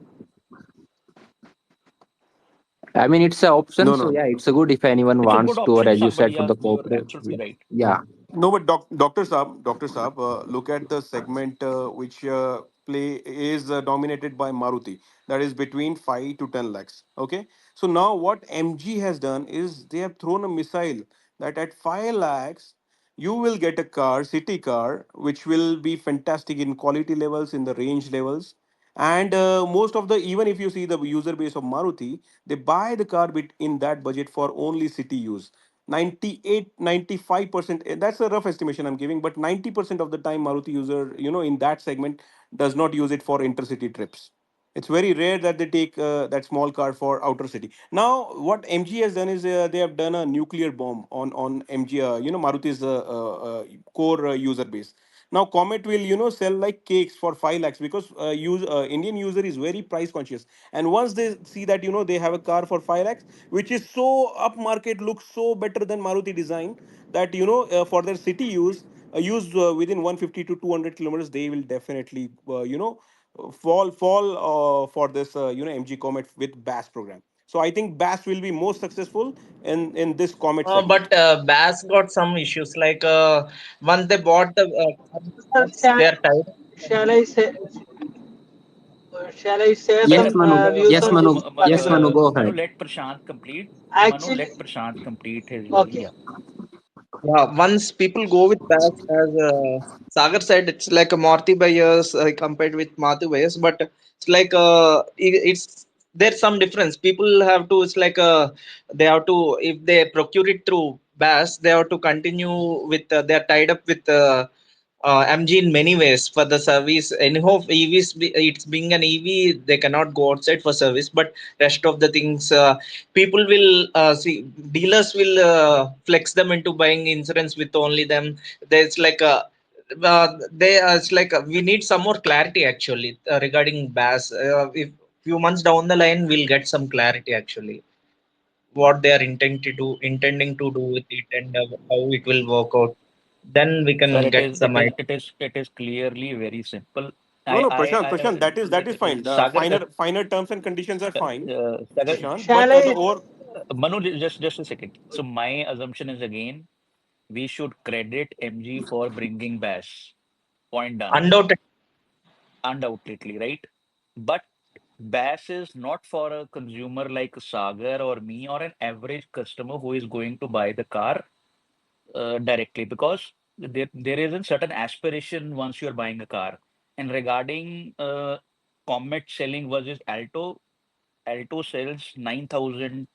I mean it's a option. No, So no. yeah, it's a good if anyone It's a good wants to, or option. as you said, Somebody for the asked. You're corporate. absolutely right. Yeah. No, but Doctor Saab, look at the segment which play is dominated by Maruti. That is between 5 to 10 lakhs. Okay, so now what MG has done is they have thrown a missile that at 5 lakhs you will get a car, city car, which will be fantastic in quality levels, in the range levels, and most of the even if you see the user base of Maruti, they buy the car bit in that budget for only city use. 98 95% that's a rough estimation I'm giving, but 90% of the time Maruti user in that segment does not use it for intercity trips. It's very rare that they take that small car for outer city. Now what MG has done is they have done a nuclear bomb on MG, Maruti's core user base. Now Comet will sell like cakes for 5 lakhs because Indian user is very price conscious, and once they see that they have a car for 5 lakhs which is so upmarket, looks so better than Maruti design, that for their city use within 150 to 200 kilometers, they will definitely fall for this MG Comet with BAS program. So I think BAS will be most successful in this Comet segment. But Bass got some issues. Like once they bought the they Shall, are tied. shall I say? Shall I share Yes, some Let Manu. views Yes, on Manu. this Yes, Manu. particular? Go Manu, ahead. let Prashant complete. Manu, Actually, let Prashant complete his. okay. Yeah. Yeah, once people go with Bass, as Sagar said, it's like a Maruti buyers compared with Maruti buyers, but it's like it's there's some difference. People have to. It's like they have to, if they procure it through Bass, they have to continue with. They are tied up with. MG in many ways for the service. Anyhow, EVs, it's being an EV, they cannot go outside for service. But rest of the things, people will see, dealers will flex them into buying insurance with only them. There's like a they it's like we need some more clarity actually regarding BAS. If few months down the line, we'll get some clarity actually what they are intending to do with it, and how it will work out. Then we Sir, can it get is some idea. it is clearly very simple. No, I no, I, Prashant, I Prashant, that is fine. The Sagar finer terms and conditions are fine, Sagar, Prashant. But Shall the I? over Manu, just a second. So my assumption is again we should credit MG for bringing Bash. Point done. Undoubtedly. Undoubtedly, right? But Bash is not for a consumer like Sagar or me or an average customer who is going to buy the car directly, because there is a certain aspiration once you're buying a car. And regarding Comet selling versus Alto, Alto sells 9,000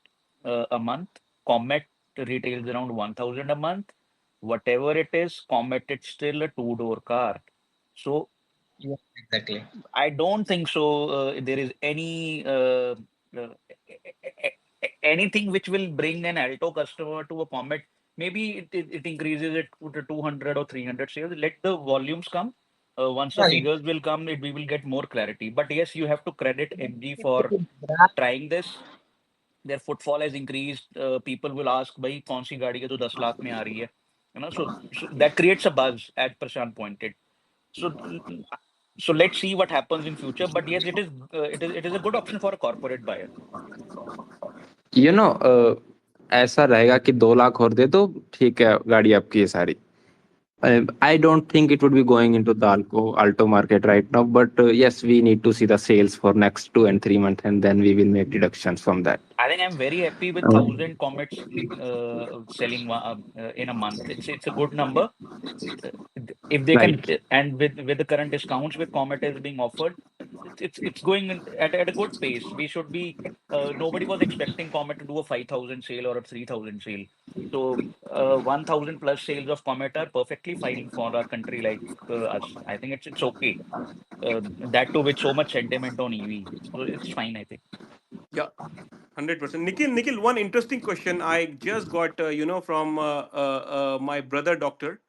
a month. Comet retails around 1,000 a month. Whatever it is, Comet, it's still a two-door car. So Yeah, exactly. I don't think so. There is uh, anything which will bring an Alto customer to a Comet. Maybe it increases it to 200 or 300 sales. Let the volumes come. Once the Yeah, figures will come, we will get more clarity. But yes, you have to credit MG for trying this. Their footfall has increased. People will ask, "भाई कौन सी गाड़ी है जो 10 लाख में आ रही है?" So that creates a buzz, as Prashant pointed. So so let's see what happens in future. But yes, it is a good option for a corporate buyer. You know ऐसा रहेगा कि 2 लाख और दे दो, ठीक है, गाड़ी आपकी है सारी. I don't think it would be going into the Alto market right now, but yes, we need to see the sales for next 2 and 3 months, and then we will make deductions from that. I think I'm very happy with Uh, 1,000 comets selling in a month. It's a good number. If they can, right. and with the current discounts with Comet is being offered, it's going at a good pace. We should be. Nobody was expecting Comet to do a 5,000 sale or a 3,000 sale. So 1,000 plus sales of Comet are perfectly fine for a country like us. I think it's okay. That too with so much sentiment on EV, so it's fine. I think. Yeah, 100%. Nikhil, one interesting question I just got, from my brother doctor.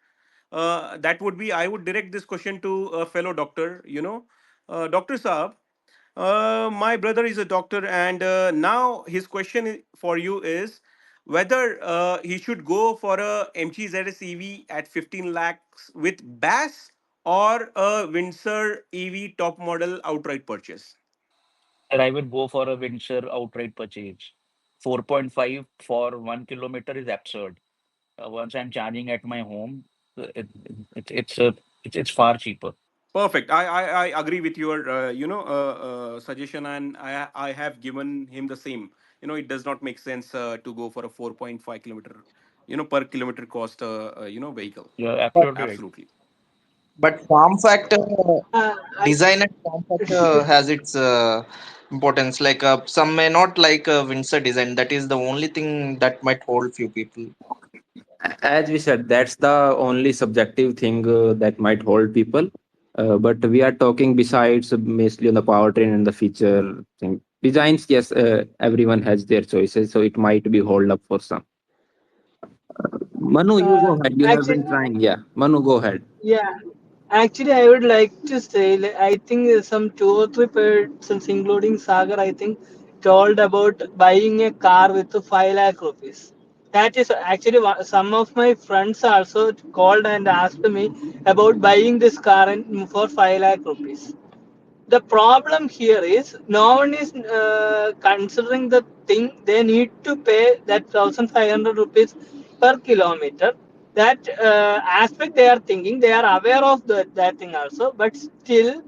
That would be, I would direct this question to a fellow doctor, Dr. Saab. My brother is a doctor, and now his question for you is whether he should go for a MGZS EV at 15 lakhs with BAS or a Windsor EV top model outright purchase. And I would go for a Windsor outright purchase. 4.5 for 1 kilometer is absurd. Once I'm charging at my home, it's it's far cheaper. Perfect. I agree with your suggestion, and I have given him the same. It does not make sense to go for a 4.5 kilometer per kilometer cost vehicle. You're But absolutely right. Absolutely. form factor, I design and form factor has its importance. Like some may not like Windsor design. That is the only thing that might hold few people. As we said, that's the only subjective thing that might hold people. But we are talking besides mostly on the powertrain and the feature thing. Designs, yes, everyone has their choices, so it might be hold up for some. Manu, you go ahead. You have actually, been trying. Yeah, Manu, go ahead. yeah. Actually, I would like to say, I think some 2 or 3 persons, including Sagar, I think, told about buying a car with 5 lakh rupees. That is actually some of my friends also called and asked me about buying this car for 5 lakh rupees. The problem here is no one is considering the thing they need to pay that 1,500 rupees per kilometer. That aspect they are thinking, they are aware of that thing also, but still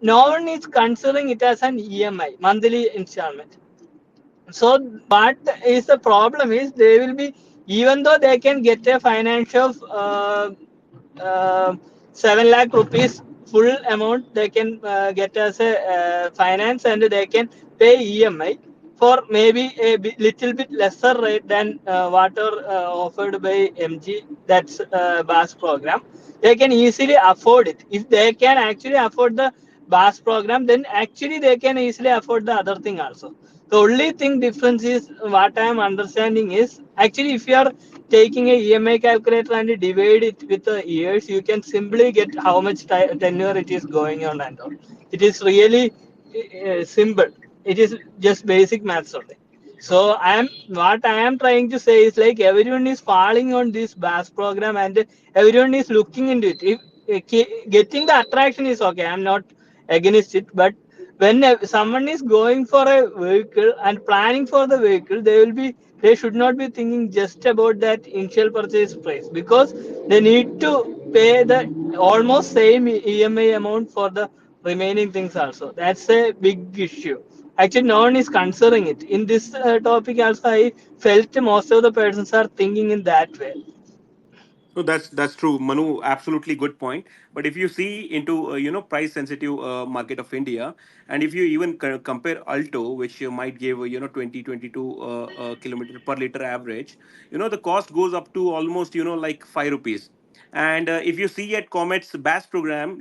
no one is considering it as an EMI, monthly installment. So what is the problem is they will be, even though they can get a finance of uh, 7 lakh rupees full amount, they can get as a finance, and they can pay EMI for maybe a little bit lesser rate than what are offered by MG, that's BAS program. They can easily afford it. If they can actually afford the BAS program, then actually they can easily afford the other thing also. The only thing difference is what I am understanding is actually if you are taking a EMI calculator and divide it with the years, you can simply get how much tenure it is going on and all. It is really simple. It is just basic maths only. So I am trying to say is like everyone is falling on this BAS program and everyone is looking into it. If getting the attraction is okay, I am not against it, but when someone is going for a vehicle and planning for the vehicle, they should not be thinking just about that initial purchase price, because they need to pay the almost same EMI amount for the remaining things also. That's a big issue. Actually no one is considering it in this topic also. I felt most of the persons are thinking in that way. So that's true, Manu. Absolutely good point. But if you see into price sensitive market of India, and if you even compare Alto, which might give 20 22 kilometer per liter average, the cost goes up to almost like 5 rupees. And if you see at Comet's BAS program,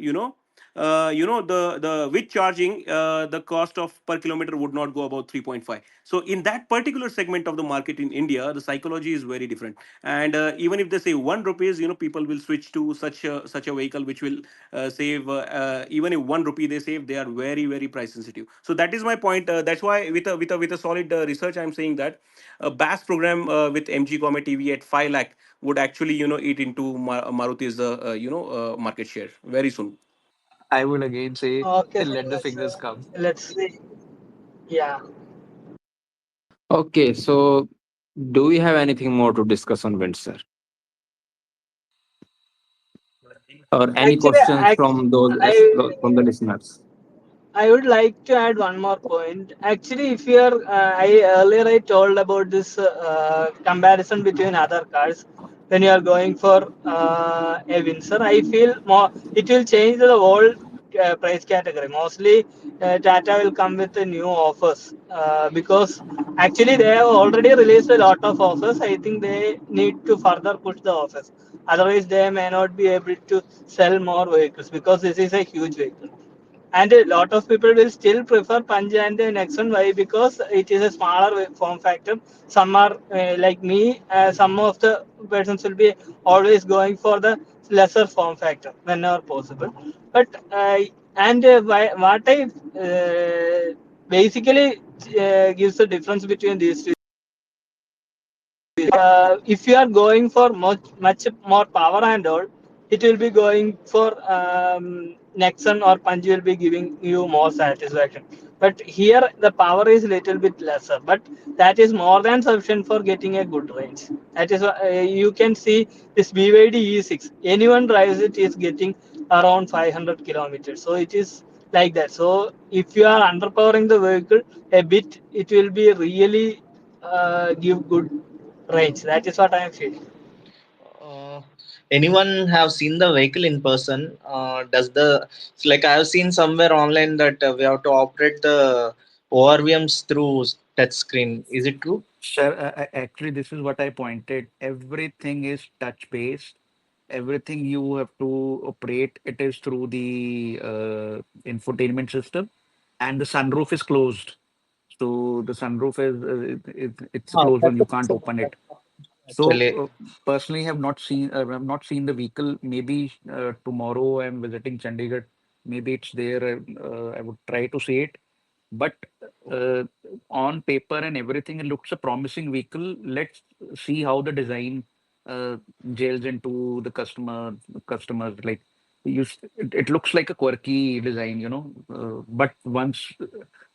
the with charging, the cost of per kilometer would not go about 3.5. So in that particular segment of the market in India, the psychology is very different. And even if they say 1 rupees, people will switch to such a vehicle which will save, even if 1 rupee they save, they are very very price sensitive. So that is my point. That's why with a solid research, I'm saying that a BAS program with MG Comet EV at 5 lakh would actually eat into Maruti's market share very soon. I would again say Okay, so let the figures come. let's see. Yeah. Okay, so do we have anything more to discuss on Windsor, or any Actually, questions from those I from the listeners? I would like to add one more point. Actually, if you are, I told about this comparison between other cars. When you are going for a Windsor, I feel more it will change the whole price category. Mostly, Tata will come with the new offers because actually they have already released a lot of offers. I think they need to further push the offers. Otherwise, they may not be able to sell more vehicles because this is a huge vehicle. And a lot of people will still prefer Punch and the Nexon. Why? Because it is a smaller form factor. Some are like me. Some of the persons will be always going for the lesser form factor whenever possible. But what I basically gives the difference between these two, if you are going for much more power and all, it will be going for Nexon or Punch will be giving you more satisfaction. But here the power is little bit lesser, but that is more than sufficient for getting a good range. That is you can see this BYD E6. Anyone drives it is getting around 500 kilometers. So it is like that. So if you are underpowering the vehicle a bit, it will be really give good range. That is what I am feeling. Uh, Anyone have seen the vehicle in person? Does the it's like I have seen somewhere online that we have to operate the ORVMs through touch screen. Is it true? Sir, actually, this is what I pointed. Everything is touch based. Everything you have to operate, it is through the infotainment system, and the sunroof is closed. So the sunroof is it's a Ah, closed that's one. You can't open it. So actually. personally, have not seen the vehicle. Maybe tomorrow I'm visiting Chandigarh. Maybe it's there. I would try to see it. But uh, on paper and everything, it looks a promising vehicle. Let's see how the design gels into the customers. Like it looks like a quirky design, you know. But once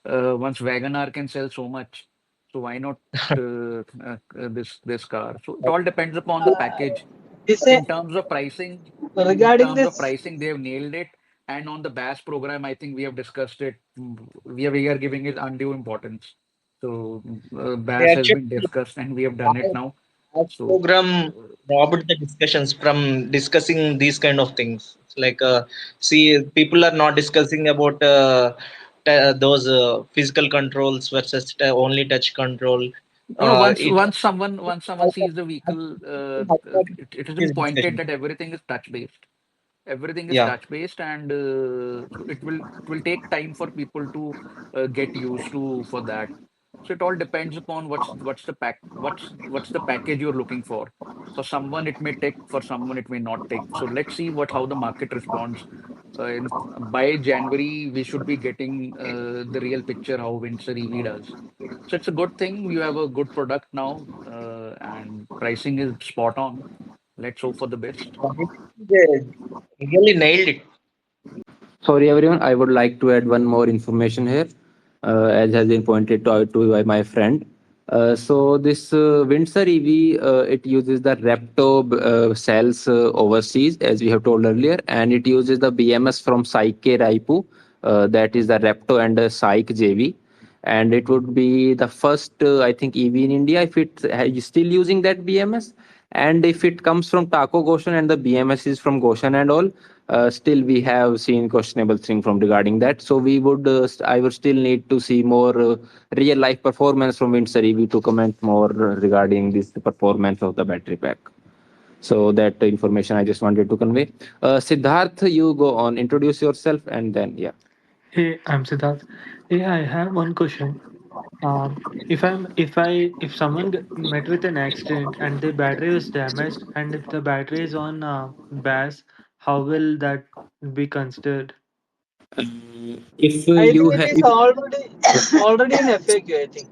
Wagon can sell so much, so why not this car? So it all depends upon the package. This But in regarding terms of this, pricing, they have nailed it. And on the BAS program, I think we have discussed it. We are giving it undue importance. So They BAS has been actually discussed, and we have done it now. Our So program robbed the discussions from discussing these kind of things. It's like, see, people are not discussing about those physical controls versus only touch control. no, no. Once It once someone sees the vehicle, it has been is pointed discussion. that everything is touch based. Everything is Yeah. touch based, and so it will take time for people to get used to for that. So it all depends upon what's the package you're looking for. For someone it may take, for someone it may not take. So let's see what how the market responds. By January we should be getting the real picture how Windsor EV does. So it's a good thing. You have a good product now, and pricing is spot on. Let's hope for the best. They really nailed it. Sorry, everyone. I would like to add one more information here, as has been pointed out to by my friend. So this Windsor EV, it uses the Repto cells overseas, as we have told earlier, and it uses the BMS from Saike Raipu, that is the Repto and Saik JV, and it would be the first, I think, EV in India if it is still using that BMS, and if it comes from Taco Goshen and the BMS is from Goshen and all, still we have seen questionable thing from regarding that. So we would, I would still need to see more real life performance from Windsor EV to comment more regarding this performance of the battery pack. So that information I just wanted to convey. Siddharth, you go on, introduce yourself, and then yeah. Hey, I'm Siddharth. Hey, I have one question. If someone met with an accident and the battery was damaged, and if the battery is on BAS, how will that be considered? If I you think it have, is already already in FAQ. I think.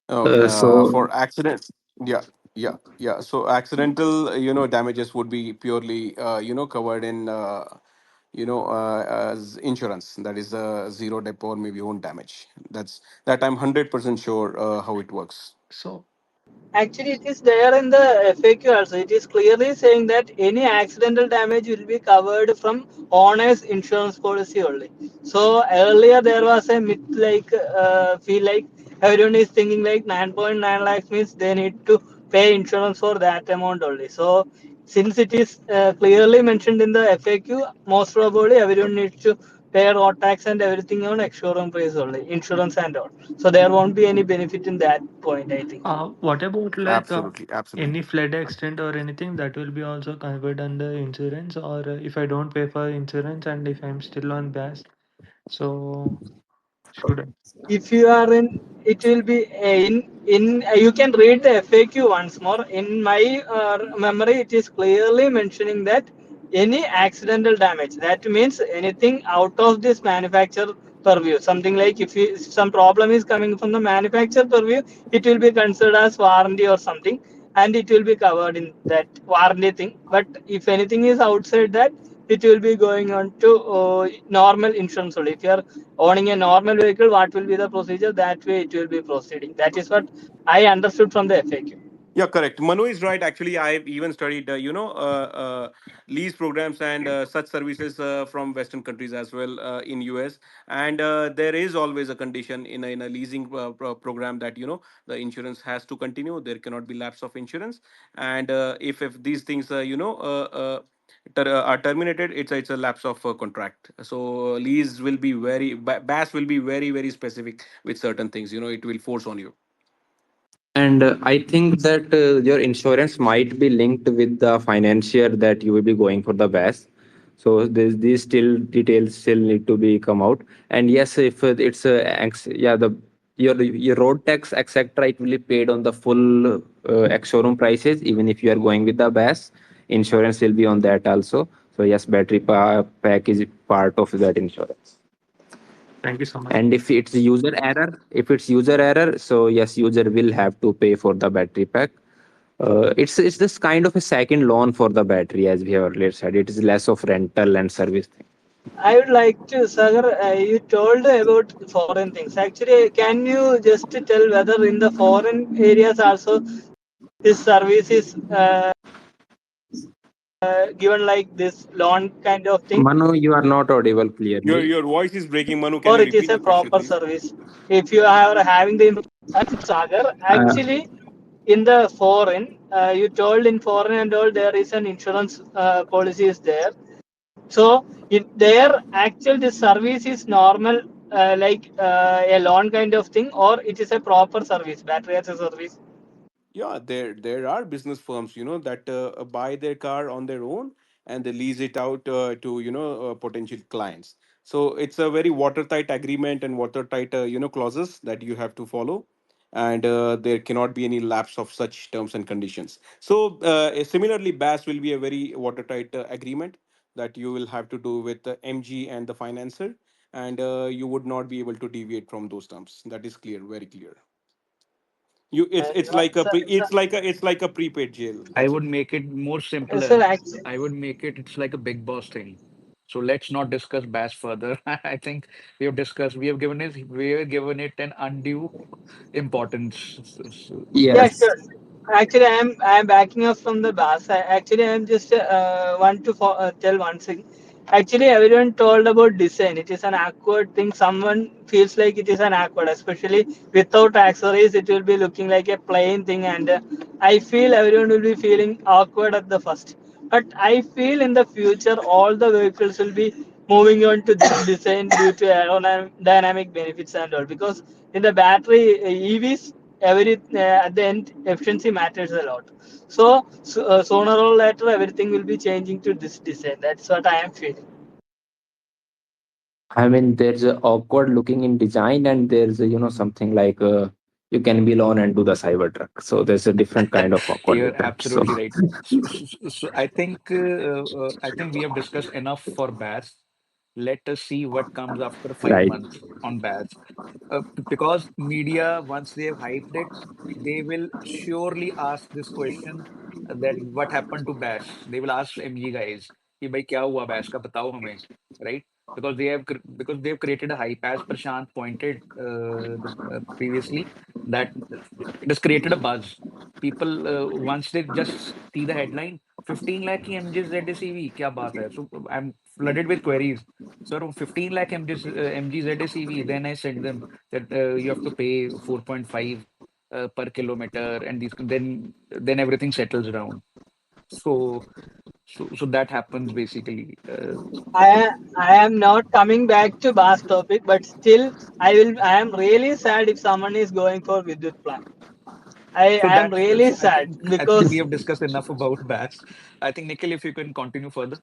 Okay. so For accident, yeah, yeah, yeah. So accidental, damages would be purely, covered in, as insurance. That is zero dep or maybe own damage. That I'm 100% sure how it works. So, Actually, it is there in the FAQ also. It is clearly saying that any accidental damage will be covered from owner's insurance policy only. So earlier there was a myth like feel like everyone is thinking like 9.9 lakhs means they need to pay insurance for that amount only. So since it is clearly mentioned in the FAQ, most probably everyone needs to pay road tax and everything on ex-showroom price only, insurance and all. So there won't be any benefit in that point, I think. What about like Absolutely, any absolutely. flood accident or anything that will be also covered under insurance? Or if I don't pay for insurance and if I'm still on BAS, so should I? If you are in, it will be in you can read the FAQ once more. In my memory, it is clearly mentioning that any accidental damage, that means anything out of this manufacturer purview, something like if some problem is coming from the manufacturer purview, it will be considered as warranty or something, and it will be covered in that warranty thing. But if anything is outside that, it will be going on to normal insurance only. If you are owning a normal vehicle, what will be the procedure? That way it will be proceeding. That is what I understood from the FAQ. Yeah, correct. Manu is right. Actually, I've even studied, lease programs and such services from Western countries as well in US. And there is always a condition in a leasing program that the insurance has to continue. There cannot be lapse of insurance. And if these things are terminated, it's a lapse of contract. So lease will be BAS will be very specific with certain things. It will force on you. And I think that your insurance might be linked with the financier that you will be going for the best. So these still details still need to be come out. And yes, if it's yeah, the your road tax etc. It will be paid on the full ex showroom prices. Even if you are going with the best, insurance will be on that also. So yes, pack is part of that insurance. Thank you so much. And if it's user error, so yes, user will have to pay for the battery pack. It's this kind of a second loan for the battery, as we have earlier said. It is less of rental and service thing. I would like to, Sagar, you told about foreign things. Actually, can you just tell whether in the foreign areas also this service is given like this loan kind of thing, Manu, you are not audible Your clearly. your voice is breaking, Manu. Can or you it is repeat a the question, proper please? service? If you are having the Sagar, Uh, actually, in the foreign, you told in foreign and all there is an insurance policy is there. So their actual this service is normal, like a loan kind of thing, or it is a proper service, battery as a service. Yeah, there are business firms, that buy their car on their own and they lease it out to potential clients. So it's a very watertight agreement and watertight clauses that you have to follow, and there cannot be any lapse of such terms and conditions. So similarly, BAS will be a very watertight agreement that you will have to do with the MG and the financer, and you would not be able to deviate from those terms. That is clear, very clear. It's like a So, it's like a prepaid jail. I That's would it. make it more so simpler. actually, I would make it, it's like a big boss thing. So let's not discuss Bash further. I think we have given it an undue importance. yeah, yes. sure. Actually, I am backing up from the bus. Actually, I am just want to tell one thing. Actually, everyone told about design. It is an awkward thing. Someone feels like it is an awkward, especially without accessories. It will be looking like a plain thing, and I feel everyone will be feeling awkward at the first. But I feel in the future, all the vehicles will be moving on to this design due to aerodynamic benefits and all. Because in the battery EVs, at the end, efficiency matters a lot. So sooner or later, everything will be changing to this design. That's what I am feeling. I mean, there's a awkward looking in design, and there's something like you can be alone and do the Cybertruck. So there's a different kind of awkward You're with that. So absolutely right. So I think we have discussed enough for Bash. Let us see what comes after five right. months on Bash. Because media, once they have hyped it, they will surely ask this question, that what happened to Bash? They will ask MG guys, कि भाई क्या हुआ Bash का बताओ हमें, right? Because they have created a hype, as Prashant pointed previously, that it has created a buzz. people once they just see the headline, 15 lakh ki MG ZSEV, kya baat hai? So I'm flooded with queries. Sir, 15 lakh MG ZSEV. Then I said them that you have to pay 4.5 per kilometer, and then everything settles down. So that happens basically. I am not coming back to Bass topic, but still I am really sad if someone is going for Vidyut plant. So I am that's really sad I think we because have discussed enough about BAS. I think Nikhil, if you can continue further.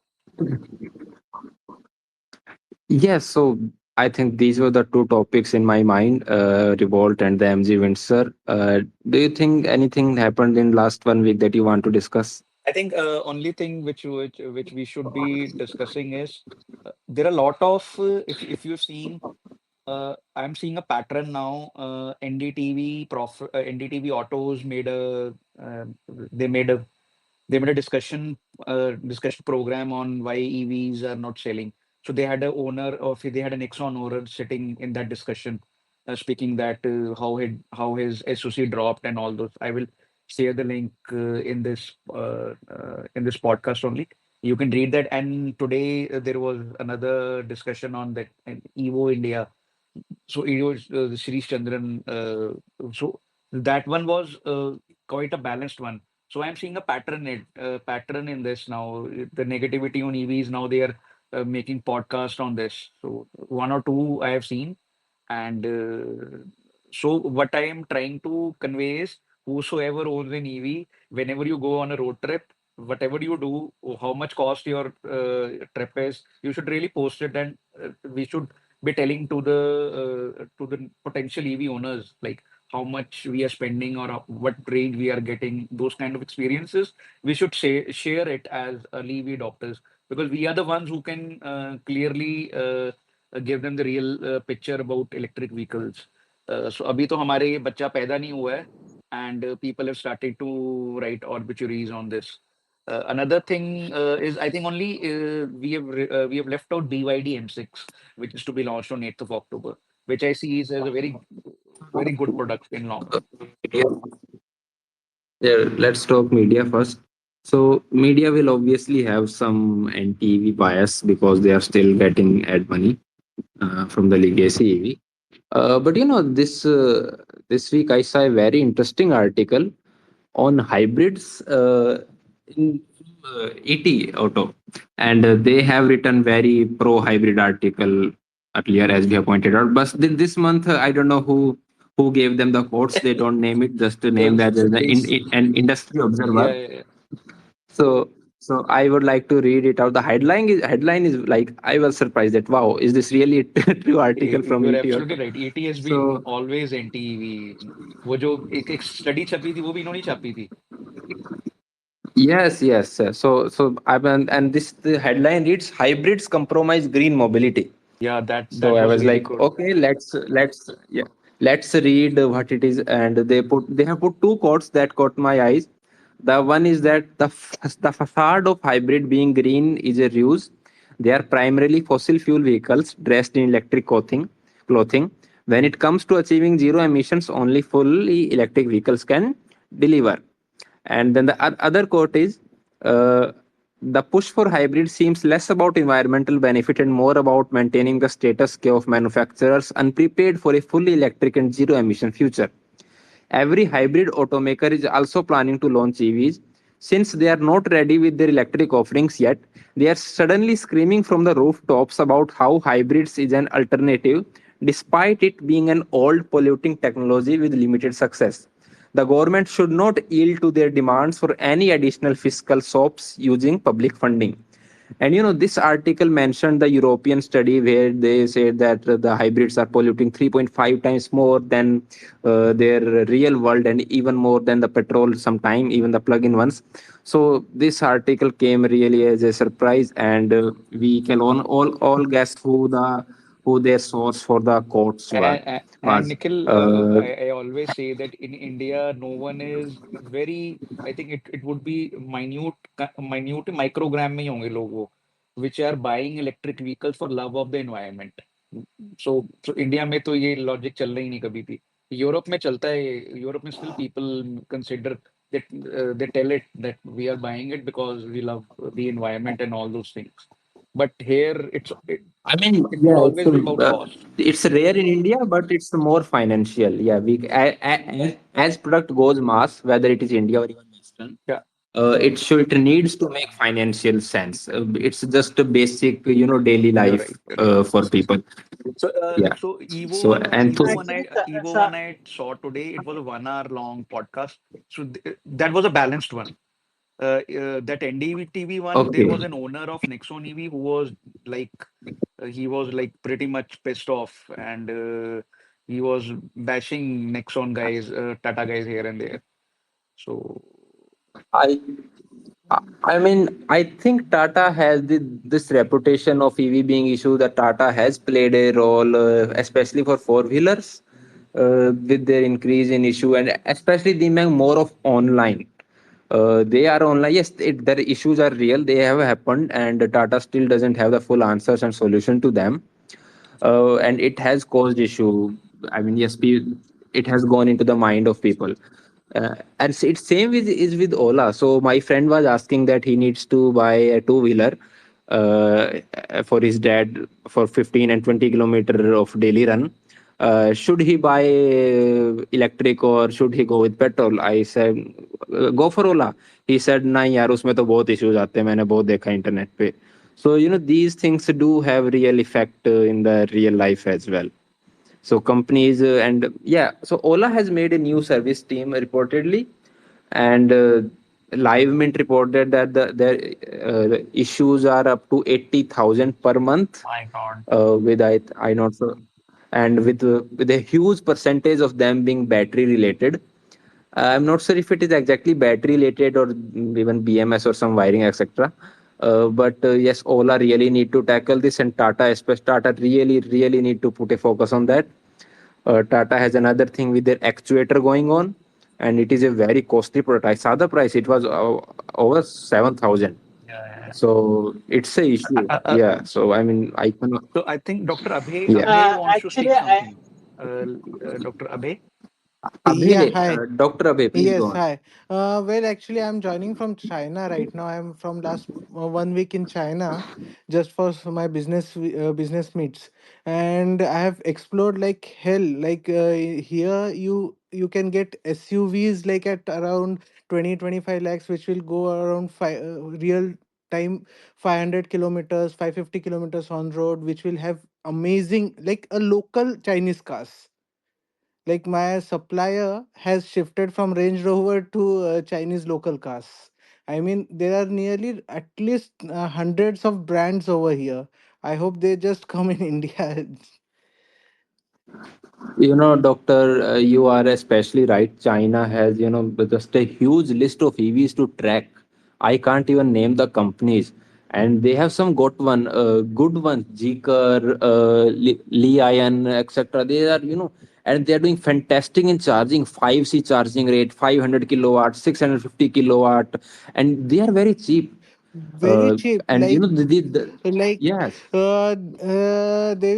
Yes, so I think these were the two topics in my mind, Revolt and the MG Windsor. Do you think anything happened in last 1 week that you want to discuss? I think only thing which we should be discussing is there are a lot of if you've seen I'm seeing a pattern now. NDTV Autos made a they made a they made a discussion program on why EVs are not selling. So they had a owner of they had an Exxon owner sitting in that discussion, speaking that how his SOC dropped and all those. I will share the link in this podcast only. You can read that. And today there was another discussion on that Evo India. So it was Shirish Chandran. So that one was quite a balanced one. So I'm seeing a pattern in this now. The negativity on EVs now they are making podcast on this. So one or two I have seen, and so what I am trying to convey is whosoever owns an EV, whenever you go on a road trip, whatever you do, or how much cost your trip is, you should really post it, and we should be telling to the potential EV owners like how much we are spending or what range we are getting. Those kind of experiences we should share it as early EV adopters, because we are the ones who can clearly give them the real picture about electric vehicles. So अभी तो हमारे ये बच्चा पैदा नहीं हुआ है, and people have started to write obituaries on this. Another thing is I think only we have left out BYD M6, which is to be launched on 8th of October, which I see is as a very good product in long run. Media. Yeah, let's talk media first. So media will obviously have some anti-EV bias because they are still getting ad money from the legacy EV. But this week I saw a very interesting article on hybrids in ET Auto, and they have written very pro hybrid article earlier, as we have pointed out. But this month, I don't know who gave them the quotes. They don't name it, just to name that as an industry Yeah, observer. yeah, yeah. So so I would like to read it out. The headline is like, I was surprised that wow, is this really a true article from You're ET absolutely Auto? right. ET has been So always anti-EV. वो जो एक study छपी थी वो भी इन्होंने छापी थी. yes, yes. So I mean, and this the headline reads, hybrids compromise green mobility. Yeah, So that I was was really like, good. okay, let's read what it is. And they have put two quotes that caught my eyes. The one is that the facade of hybrid being green is a ruse. They are primarily fossil fuel vehicles dressed in electric clothing. When it comes to achieving zero emissions, only fully electric vehicles can deliver. And then the other quote is, uh, the push for hybrid seems less about environmental benefit and more about maintaining the status quo of manufacturers unprepared for a fully electric and zero emission future. Every hybrid automaker is also planning to launch EVs. Since they are not ready with their electric offerings yet, they are suddenly screaming from the rooftops about how hybrids is an alternative, despite it being an old polluting technology with limited success. The government should not yield to their demands for any additional fiscal sops using public funding. And this article mentioned the European study where they said that the hybrids are polluting 3.5 times more than their real world, and even more than the petrol, sometime even the plug-in ones. So this article came really as a surprise, and we can all guess who their source for the quotes And was. Nikhil, Uh, I always say that in India, no one is very. I think it would be minute microgram में ही होंगे लोग वो, which are buying electric vehicles for love of the environment. So India में तो ये logic चल रही नहीं कभी भी. यूरोप में चलता है. यूरोप में still people consider they tell it that we are buying it because we love the environment and all those things. But here I mean, it will yeah, always be about cost. it's rare in India, but it's more financial. Yeah, as product goes mass, whether it is India or even Western, Yeah, it needs to make financial sense. It's just a basic, daily you're life right. You're right. for people. Yeah. So Evo So one, and to, Actually, Evo one I saw today. It was a 1 hour long podcast. So that was a balanced one. That NDTV one, there okay. was an owner of Nexon EV who was like, he was like pretty much pissed off, and he was bashing Nexon guys, Tata guys here and there. So I I mean, I think Tata has this reputation of EV being issue that Tata has played a role, especially for four wheelers, with their increase in issue, and especially the being more of online. They are online. Yes, their issues are real. They have happened, and Tata still doesn't have the full answers and solution to them. And it has caused issue. I mean, yes, it has gone into the mind of people. And it's same with is with Ola. So my friend was asking that he needs to buy a two wheeler for his dad for 15 and 20 kilometer of daily run. Should he buy electric or should he go with petrol? I said go for Ola. He said नहीं यार उसमें तो बहुत issues आते हैं मैंने बहुत देखा इंटरनेट पे. So these things do have real effect in the real life as well. So companies and yeah, so Ola has made a new service team reportedly, and Live Mint reported that the issues are up to 80,000 per month. my God. With I not so, and with a huge percentage of them being battery related. I'm not sure if it is exactly battery related or even BMS or some wiring, etc. But yes, Ola really need to tackle this, and Tata, especially Tata, really need to put a focus on that. Tata has another thing with their actuator going on, and it is a very costly product. I saw the price; it was over 7,000. Yeah, yeah, So it's a issue. yeah. Yeah. So I mean, I can. So I think Dr. Yeah. Abhay wants to actually, speak something. Dr. Abhay. Yeah, Abhay, hi. Dr. Abhay, please go Yes, on. hi. Well, actually, I'm joining from China right now. I'm from last 1 week in China, just for my business meets, and I have explored like hell. Like here, you can get SUVs like at around 20-25 lakhs, which will go around real time 500 kilometers, 550 kilometers on road, which will have amazing like a local Chinese cars. Like my supplier has shifted from Range Rover to Chinese local cars. I mean, there are nearly at least hundreds of brands over here. I hope they just come in India. Doctor, you are especially right. China has, just a huge list of EVs to track. I can't even name the companies. And they have some good ones, Zeekr, Li Ion, etc. They are, and they are doing fantastic in charging, 5C charging rate, 500 kilowatt, 650 kilowatt, and they are very cheap. Very cheap. And, Like yes. there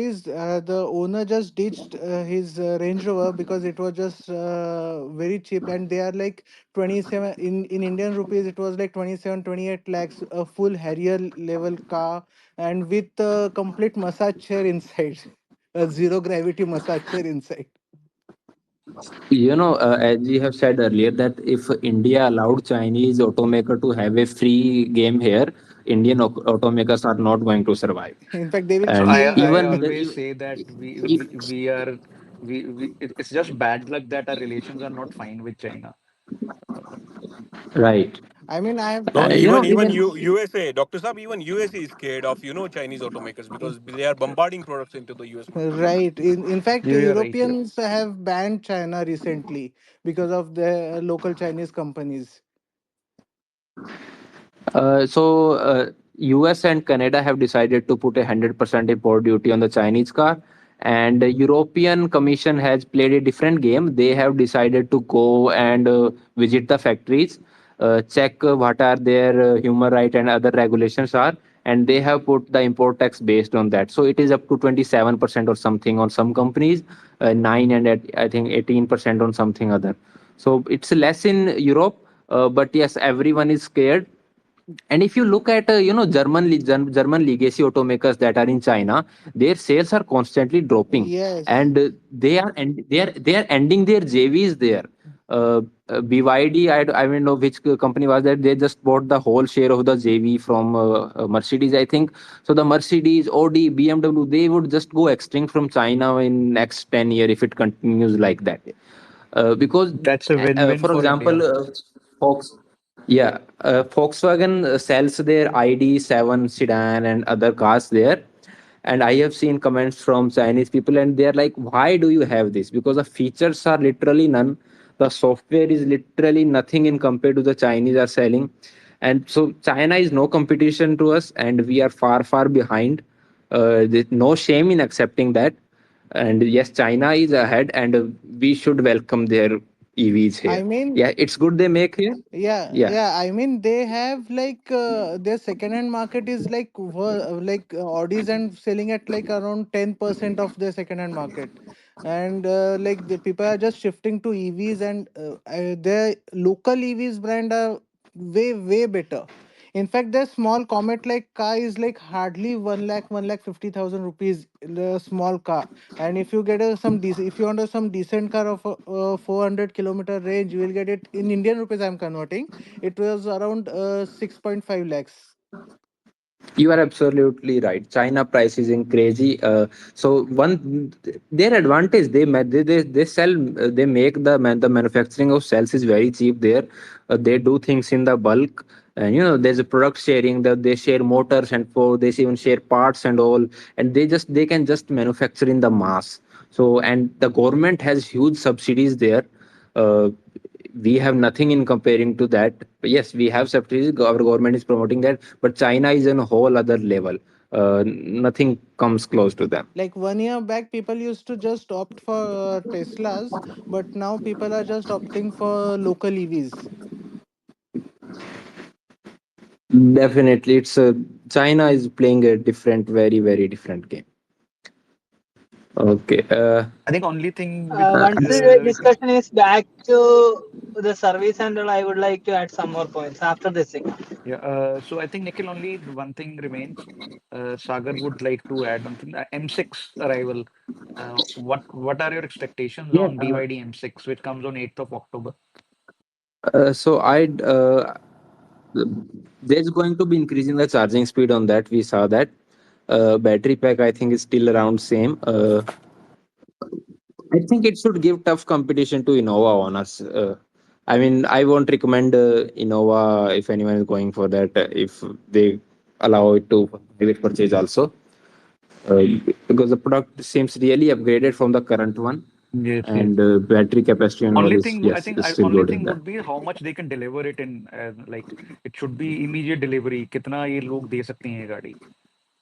is the owner just ditched his Range Rover because it was just very cheap, and they are like 27 in Indian rupees. It was like 27-28 lakhs, a full Harrier level car, and with a complete massage chair inside, a zero gravity massage chair inside. As you have said earlier, that if India allowed Chinese automaker to have a free game here, Indian automakers are not going to survive. In fact, they will So And steal I even, always say that we are it's just bad luck that our relations are not fine with China. right. I mean, I have No, even Even USA, Doctor Saab, even USA is scared of Chinese automakers because they are bombarding products into the US market. right. In fact, You're right. You're Europeans have banned China recently because of the local Chinese companies. US and Canada have decided to put 100% import duty on the Chinese car, and the European Commission has played a different game. They have decided to go and visit the factories, check what are their human right and other regulations are, and they have put the import tax based on that. So it is up to 27% or something on some companies, 9 and I think 18% on something other. So it's less in Europe, But yes, everyone is scared. And if you look at German legacy automakers that are in China, their sales are constantly dropping, Yes. and they are ending their JVs there. BYD, I don't know which company was that. They just bought the whole share of the JV from Mercedes, I think. So the Mercedes, Audi, BMW, they would just go extinct from China in next 10 years if it continues like that. Because That's a win-win for for example, India. Volkswagen sells their ID.7 sedan and other cars there. And I have seen comments from Chinese people, and they're like, why do you have this? Because the features are literally none. The software is literally nothing in compared to the Chinese are selling. And so China is no competition to us, and we are far, far behind. There's no shame in accepting that. And yes, China is ahead, and we should welcome their EVs I here. mean, Yeah, it's good they make here. yeah, Yeah. yeah. I mean, they have like their second-hand market is like Audis and selling at like around 10% of their second-hand market, and like the people are just shifting to EVs, and their local EVs brand are way better. In fact, their small Comet like car is like hardly 1 lakh 50,000 rupees. The small car, and if you get if you want some decent car of 400 kilometer range, you will get it in Indian rupees. I'm converting. It was around 6.5 lakhs. You are absolutely right. China prices in crazy. So one their advantage, they sell, they make the manufacturing of cells is very cheap there. They do things in the bulk, and there's a product sharing that they share motors, and for they even share parts and all, and they can just manufacture in the mass. So, and the government has huge subsidies there. Uh, we have nothing in comparing to that. But yes, we have subsidies. Our government is promoting that, but China is on a whole other level. Nothing comes close to them. Like 1 year back, people used to just opt for Teslas, but now people are just opting for local EVs. Definitely, China is playing a different, very, very different game. Okay. I think only thing which Once the discussion is back to the service and all, I would like to add some more points after this thing. yeah. So I think Nikhil, only one thing remains. Sagar would like to add one thing. M6 arrival. What are your expectations Yeah. on BYD M6, which comes on 8th of October? So there's going to be increasing the charging speed on that. We saw that. Battery pack, I think, is still around same. I think it should give tough competition to Innova on us. I mean, I won't recommend Innova if anyone is going for that. If they allow it to private purchase also, uh, because the product seems really upgraded from the current one, Yes, yes. and battery capacity and all Only is, thing I yes, think is still only good in thing that. would be how much they can deliver it in. Like it should be immediate delivery. कितना ये लोग दे सकते हैं ये गाड़ी.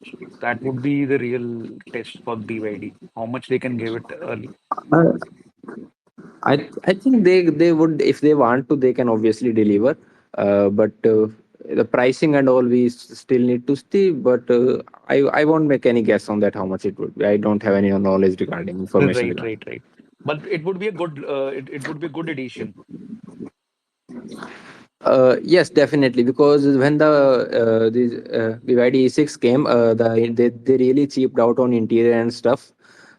So that would be the real test for BYD. How much they can give it early. Uh, I think they would, if they want to, they can obviously deliver. But the pricing and all, we still need to see. But I won't make any guess on that how much it would be. I don't have any knowledge regarding information Right, regarding. right, right. But it would be a good. It would be a good addition. Yes, definitely. Because when the BYD E6 came, they really cheaped out on interior and stuff.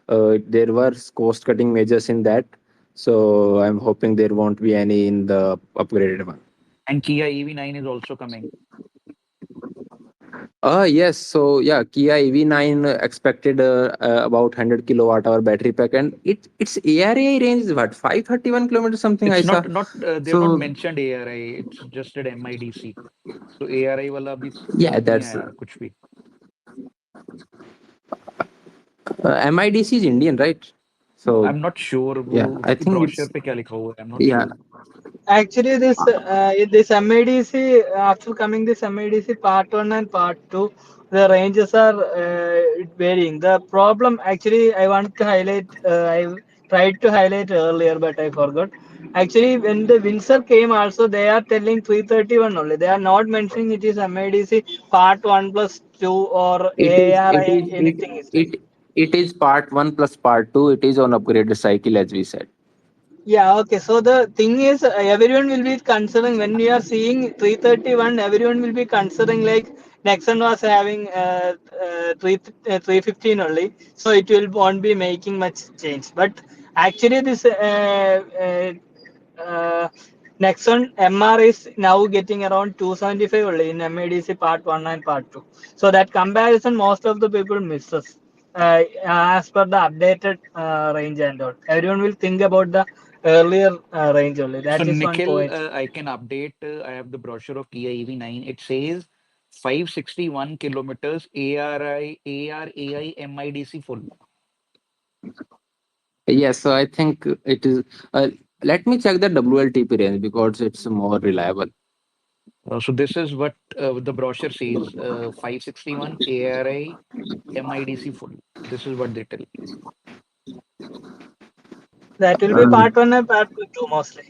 There were cost cutting measures in that. So I'm hoping there won't be any in the upgraded one. And Kia EV9 is also coming. Yes. So yeah, Kia EV9 expected about 100 kilowatt hour battery pack, and its ARAI range is what, 531 kilometers something I It's saw. not they have not So mentioned ARI. It's just at MIDC. So ARI वाला अभी yeah, proof नहीं that's आया कुछ भी. MIDC is Indian, right? So I'm not sure yeah, वो I उसकी think brochure it's, पे क्या लिखा हुआ है. I'm not yeah. sure. Actually, this MADC, after coming this MADC part one and part two, the ranges are varying. The problem, actually, I want to highlight. I tried to highlight earlier, but I forgot. Actually, when the Windsor came, also they are telling 331 only. They are not mentioning it is MADC part one plus two or It is it ARI is it anything is like. it it is part one plus part two. It is on upgraded cycle, as we said. Yeah, okay. So the thing is, everyone will be considering when we are seeing 331, everyone will be considering like Nexon was having 315 only, so it will won't be making much change. But actually, this uh, Nexon MR is now getting around 275 only in MADC part 1 and part 2. So that comparison most of the people misses as per the updated range and all. Everyone will think about the earlier range only. So That is one Nikhil, point. I can update. I have the brochure of Kia EV9. It says 561 kilometers ARAI MIDC full. Yes, so I think it is. Let me check the WLTP range because it's more reliable. So this is what the brochure says: 561 ARI MIDC full. This is what they tell. That will be Uh, part 1 and part 2 mostly.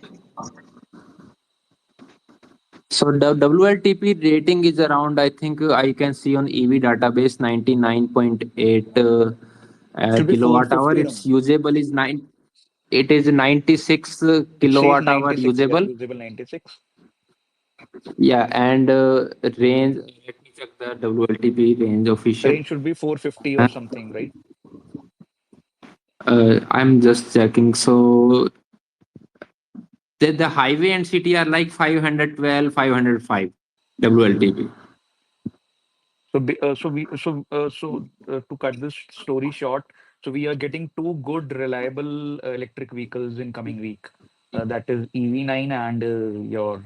so the WLTP rating is around. I think I can see on EV database 99.8 Should be kilowatt hour. 450 Its around. usable is nine. It is 96 It says kilowatt hour 96. Yeah, usable. usable 96. Yeah, and range. Let me check the WLTP range official. Range should be 450 or something, right? I'm just checking. So the highway and city are like 512, 505 WLTP. So, to cut this story short, so we are getting two good, reliable electric vehicles in coming week. That is EV9 and your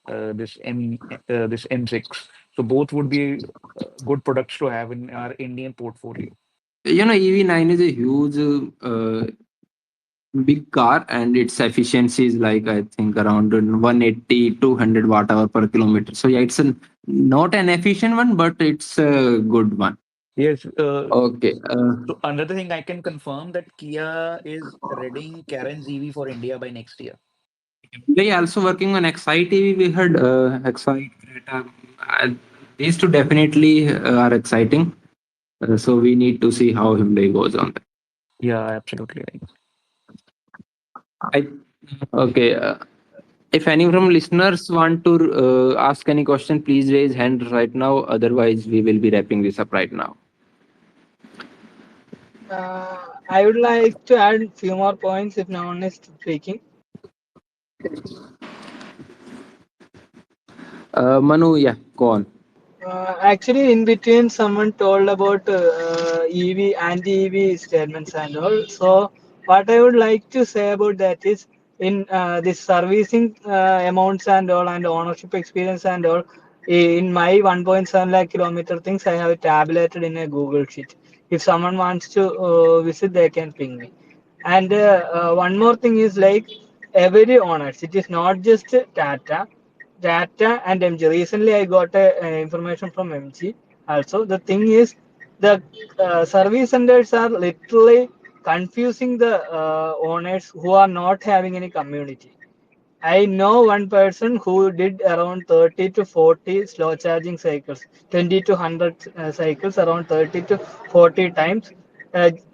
this M6. So both would be good products to have in our Indian portfolio. EV9 is a huge, big car, and its efficiency is like I think around 180, 200 watt hour per kilometer. So yeah, it's not an efficient one, but it's a good one. Yes. Okay. So another thing I can confirm that Kia is readying Karen's EV for India by next year. They also working on Excite EV. We heard Excite, Creta. These two definitely are exciting. So we need to see how Hyundai goes on. Yeah, absolutely right. I okay. If any from listeners want to ask any question, please raise hand right now. Otherwise, we will be wrapping this up right now. I would like to add few more points if no one is speaking. Manu, yeah, go on. Actually, in between, someone told about EV, anti-EV statements and all. So, what I would like to say about that is, in this servicing amounts and all, and ownership experience and all, in my 1.7 lakh kilometer things, I have tabulated in a Google sheet. If someone wants to visit, they can ping me. And one more thing is like every owners, it is not just Tata and MG. Recently, I got information from MG. Also, the thing is, the service centers are literally confusing the owners who are not having any community. I know one person who did around 30 to 40 slow charging cycles, 20 to 100 cycles, around 30 to 40 times,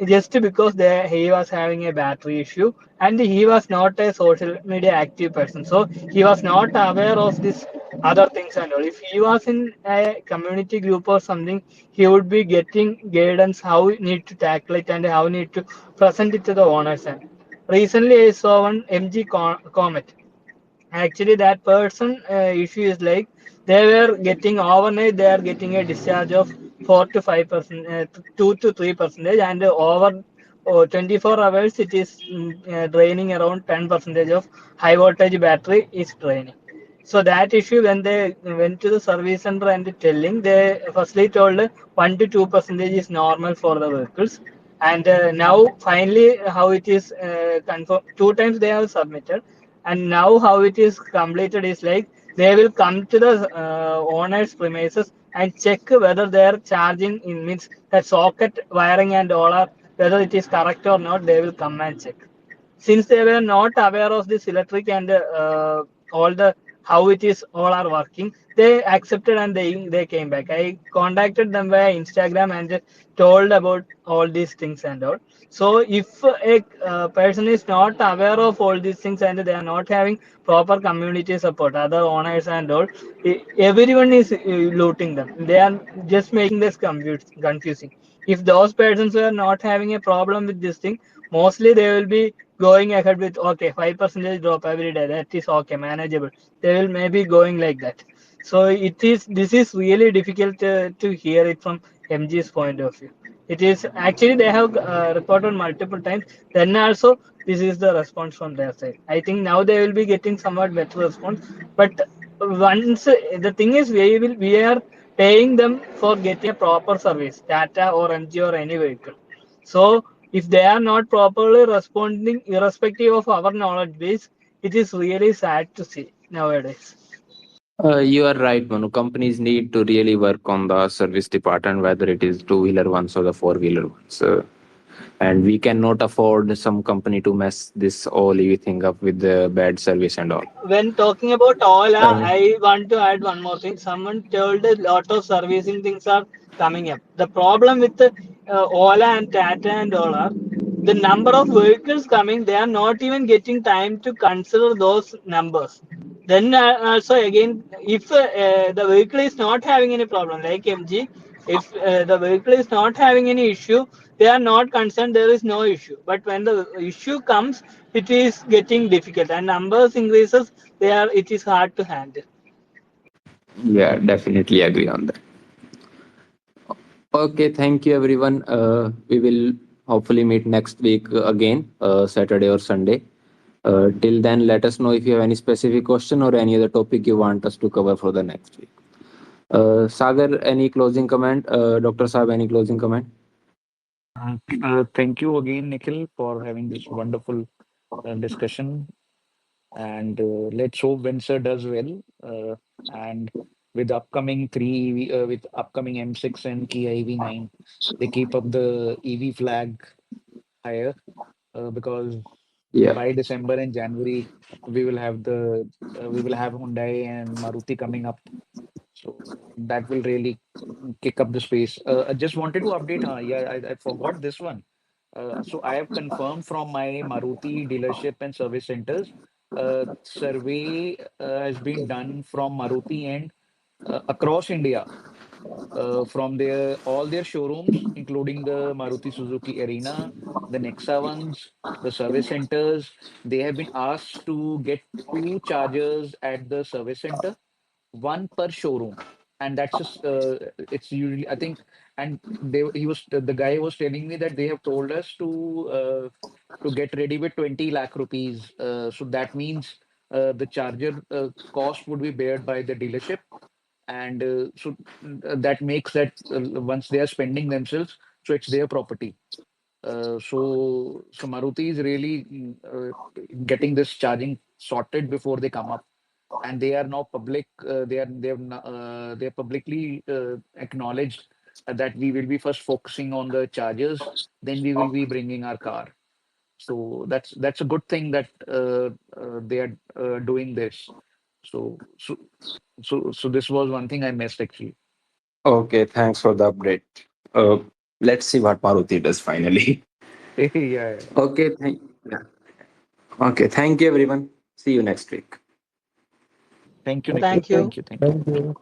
just because he was having a battery issue and he was not a social media active person. So he was not aware of this other things and all. If he was in a community group or something, he would be getting guidance how he need to tackle it and how he need to present it to the owners. And recently, I saw one MG Comet. Actually, that person issue is like they were getting overnight, they are getting a discharge of 4 to 5%, 2 to 3%, and over 24 hours, it is draining around 10% of high voltage battery is draining. So that issue, when they went to the service center and telling, they firstly told 1 to 2% is normal for the vehicles, and now finally how it is confirmed. Two times they have submitted, and now how it is completed is like they will come to the owner's premises and check whether their charging in means that socket wiring and all are whether it is correct or not. They will come and check since they were not aware of this electric and all the how it is all are working. They accepted and they came back. I contacted them via Instagram and just told about all these things and all. So if a person is not aware of all these things and they are not having proper community support, other owners and all, everyone is looting them. They are just making this confusing. If those persons were not having a problem with this thing, mostly they will be going ahead with okay 5% drop every day, that is okay, manageable. They will maybe going like that. So this is really difficult to hear it from MG's point of view. It is actually they have reported multiple times. Then also this is the response from their side. I think now they will be getting somewhat better response. But once the thing is we are paying them for getting a proper service, Tata or MG or any vehicle. So if they are not properly responding, irrespective of our knowledge base, it is really sad to see nowadays. You are right, Manu. Companies need to really work on the service department, whether it is two-wheeler ones or the four-wheeler ones. And we cannot afford some company to mess this all EV thing up with the bad service and all. When talking about Ola, Uh, I want to add one more thing. Someone told a lot of servicing things are coming up. The problem with the Ola and Tata and Ola, the number of vehicles coming, they are not even getting time to consider those numbers. Then also again, if the vehicle is not having any problem, like MG, if the vehicle is not having any issue, they are not concerned. There is no issue. But when the issue comes, it is getting difficult, and numbers increases. There, it is hard to handle. yeah, definitely agree on that. Okay, thank you, everyone. We will hopefully meet next week again, Saturday or Sunday. Till then, let us know if you have any specific question or any other topic you want us to cover for the next week. Sagar, any closing comment? Dr. Saab, any closing comment? Thank you again, Nikhil, for having this wonderful discussion. And let's hope Windsor does well. And with upcoming with upcoming M6 and Kia EV9, they keep up the EV flag higher because Yeah. by December and January we will have Hyundai and Maruti coming up. So that will really kick up the space. I just wanted to update. Yeah, I forgot this one. So I have confirmed from my Maruti dealership and service centers. Survey has been done from Maruti and across India, from their all their showrooms, including the Maruti Suzuki Arena, the Nexa ones, the service centers. They have been asked to get two chargers at the service center, one per showroom, and that's just it's usually I think. And he was the guy was telling me that they have told us to get ready with 20 lakh rupees. So that means the charger cost would be bared by the dealership, and that makes that once they are spending themselves, so it's their property. So Maruti is really getting this charging sorted before they come up, and they are now public. They are publicly acknowledged that we will be first focusing on the chargers, then we will be bringing our car. So that's a good thing that they are doing this. So so so this was one thing I missed actually. Okay, thanks for the update. Uh, let's see what Maruti does finally. Yeah, yeah. Okay, yeah. Okay, thank you, everyone. See you next week. Thank you, Nikhil. Thank you. Thank you. Thank you. Thank you.